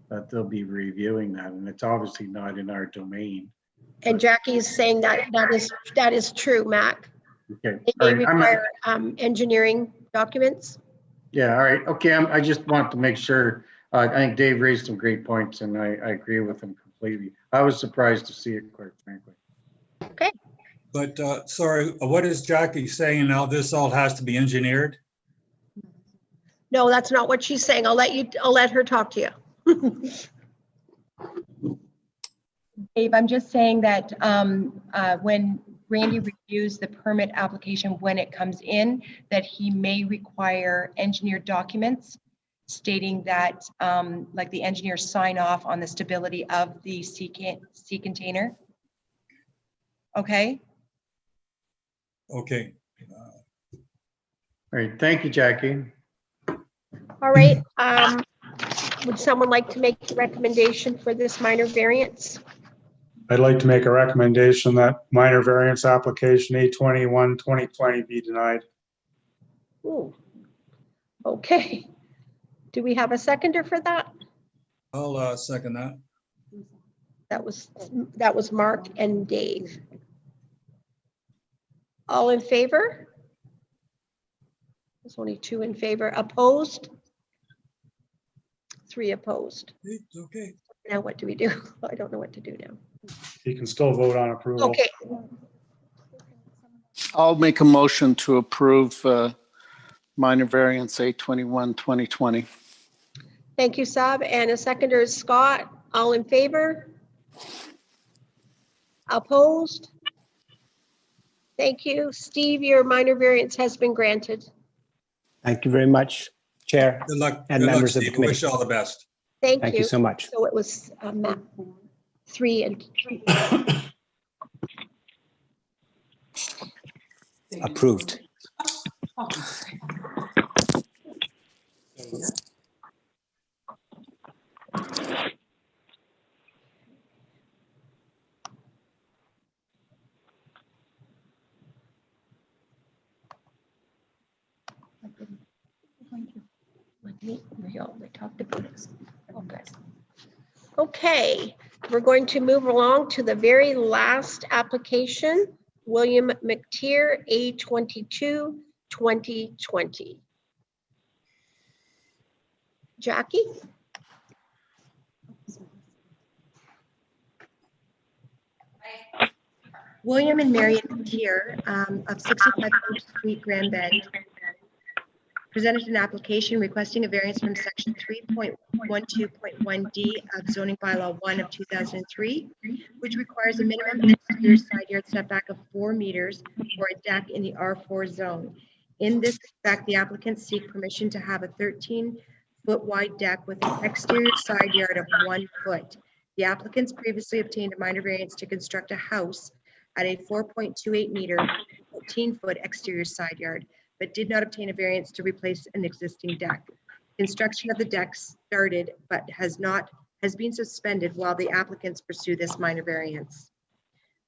that they'll be reviewing that, and it's obviously not in our domain. And Jackie is saying that is true, Mac. Okay. They may require engineering documents. Yeah, all right. Okay, I just want to make sure. I think Dave raised some great points, and I agree with him completely. I was surprised to see it, quite frankly. Okay. But sorry, what is Jackie saying now? This all has to be engineered? No, that's not what she's saying. I'll let her talk to you. Dave, I'm just saying that when Randy reviews the permit application when it comes in, that he may require engineered documents stating that, like the engineer sign off on the stability of the sea container. Okay? Okay. All right, thank you, Jackie. All right. Would someone like to make a recommendation for this minor variance? I'd like to make a recommendation that minor variance application 821-2020 be denied. Ooh. Okay. Do we have a seconder for that? I'll second that. That was Mark and Dave. All in favor? There's only 2 in favor. Opposed? 3 opposed. It's okay. Now what do we do? I don't know what to do now. You can still vote on approval. Okay. I'll make a motion to approve minor variance 821-2020. Thank you, Sab. And a seconder is Scott. All in favor? Opposed? Thank you. Steve, your minor variance has been granted. Thank you very much, Chair. Good luck. And Good luck, members of the Steve. committee. Wish you all the best. Thank you. You so much. So it was Matt, 3 and Approved. They talked about this. Okay, we're going to move along to the very last application, William McTier, A22, 2020. Jackie? William and Marion McTier of 65 Oak Street, Grand Bend, presented an application requesting a variance from section 3.12.1D of zoning bylaw 1 of 2003, which requires a minimum exterior side yard setback of 4 meters for a deck in the R4 zone. In this respect, the applicants seek permission to have a 13-foot wide deck with an exterior side yard of 1 foot. The applicants previously obtained a minor variance to construct a house at a 4.28 meter, 14-foot exterior side yard, but did not obtain a variance to replace an existing deck. Construction of the deck started, but has been suspended while the applicants pursue this minor variance.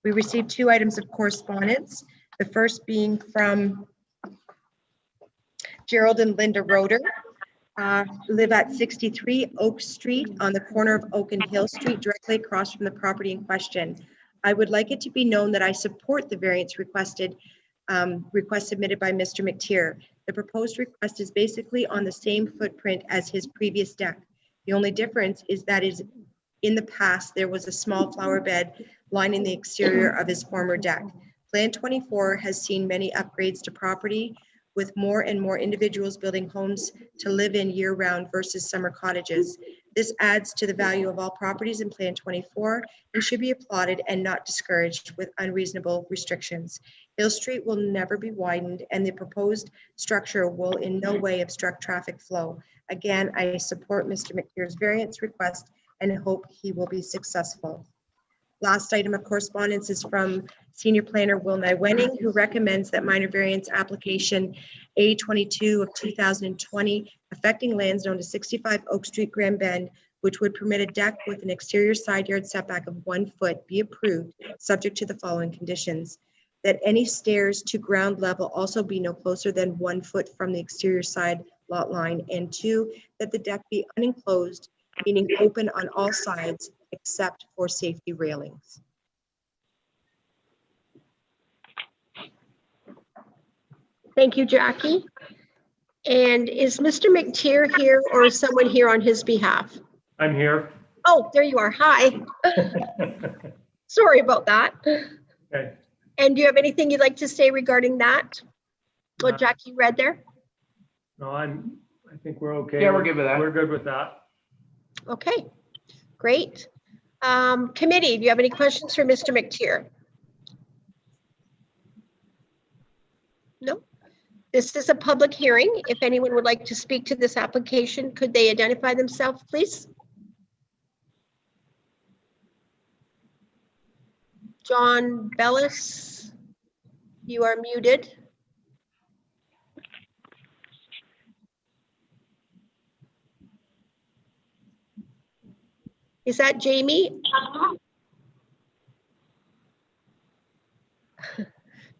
We received 2 items of correspondence. The first being from Gerald and Linda Roeder, live at 63 Oak Street on the corner of Oak and Hill Street, directly across from the property in question. I would like it to be known that I support the variance request submitted by Mr. McTier. The proposed request is basically on the same footprint as his previous deck. The only difference is that in the past, there was a small flower bed lining the exterior of his former deck. Plan 24 has seen many upgrades to property, with more and more individuals building homes to live in year-round versus summer cottages. This adds to the value of all properties in Plan 24 and should be applauded and not discouraged with unreasonable restrictions. Hill Street will never be widened, and the proposed structure will in no way obstruct traffic flow. Again, I support Mr. McTier's variance request and hope he will be successful. Last item of correspondence is from Senior Planner Widening, who recommends that minor variance application A22 of 2020 affecting lands known as 65 Oak Street, Grand Bend, which would permit a deck with an exterior side yard setback of 1 foot, be approved, subject to the following conditions: that any stairs to ground level also be no closer than 1 foot from the exterior side lot line, and 2, that the deck be unenclosed, meaning open on all sides except for safety railings. Thank you, Jackie. And is Mr. McTier here, or is someone here on his behalf? I'm here. Oh, there you are. Hi. Sorry about that. Okay. And do you have anything you'd like to say regarding that? What Jackie read there? No, I think we're okay. Yeah, we're good with that. We're good with that. Okay, great. Committee, do you have any questions for Mr. McTier? No. This is a public hearing. If anyone would like to speak to this application, could they identify themselves, please? John Bellis, you are muted. Is that Jamie?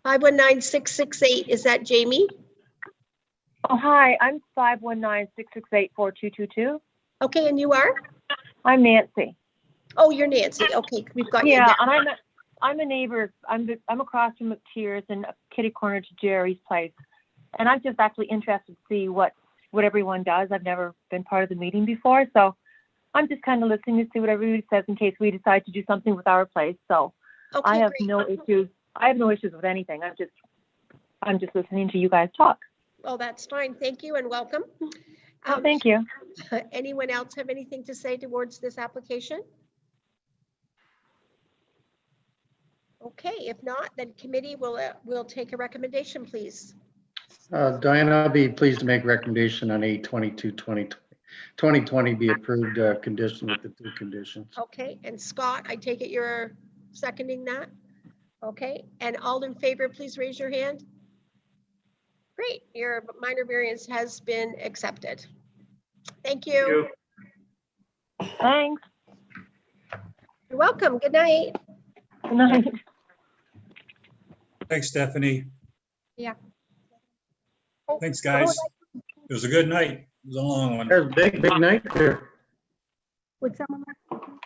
519668, is that Jamie? Oh, hi, I'm 519-668-4222. Okay, and you are? I'm Nancy. Oh, you're Nancy. Okay, we've got you. Yeah, there. and I'm a neighbor. I'm across from McTier's and kitty corner to Jerry's place. And I'm just actually interested to see what everyone does. I've never been part of the meeting before, so I'm just kind of listening to see what everybody says in case we decide to do something with our place. So okay, I have great. no issues. I have no issues with anything. I'm just listening to you guys talk. Oh, that's fine. Thank you and welcome. Oh, thank you. Anyone else have anything to say towards this application? Okay, if not, then committee will take a recommendation, please. Diana, I'll be pleased to make recommendation on 8/22/2020 be approved, condition with the 2 conditions. Okay, and Scott, I take it you're seconding that? Okay, and all in favor, please raise your hand. Great, your minor variance has been accepted. Thank you. Thanks. You're welcome. Good night. Good night. Thanks, Stephanie. Yeah. Thanks, guys. It was a good night. It was a long one. There's a big night there. Would someone like to?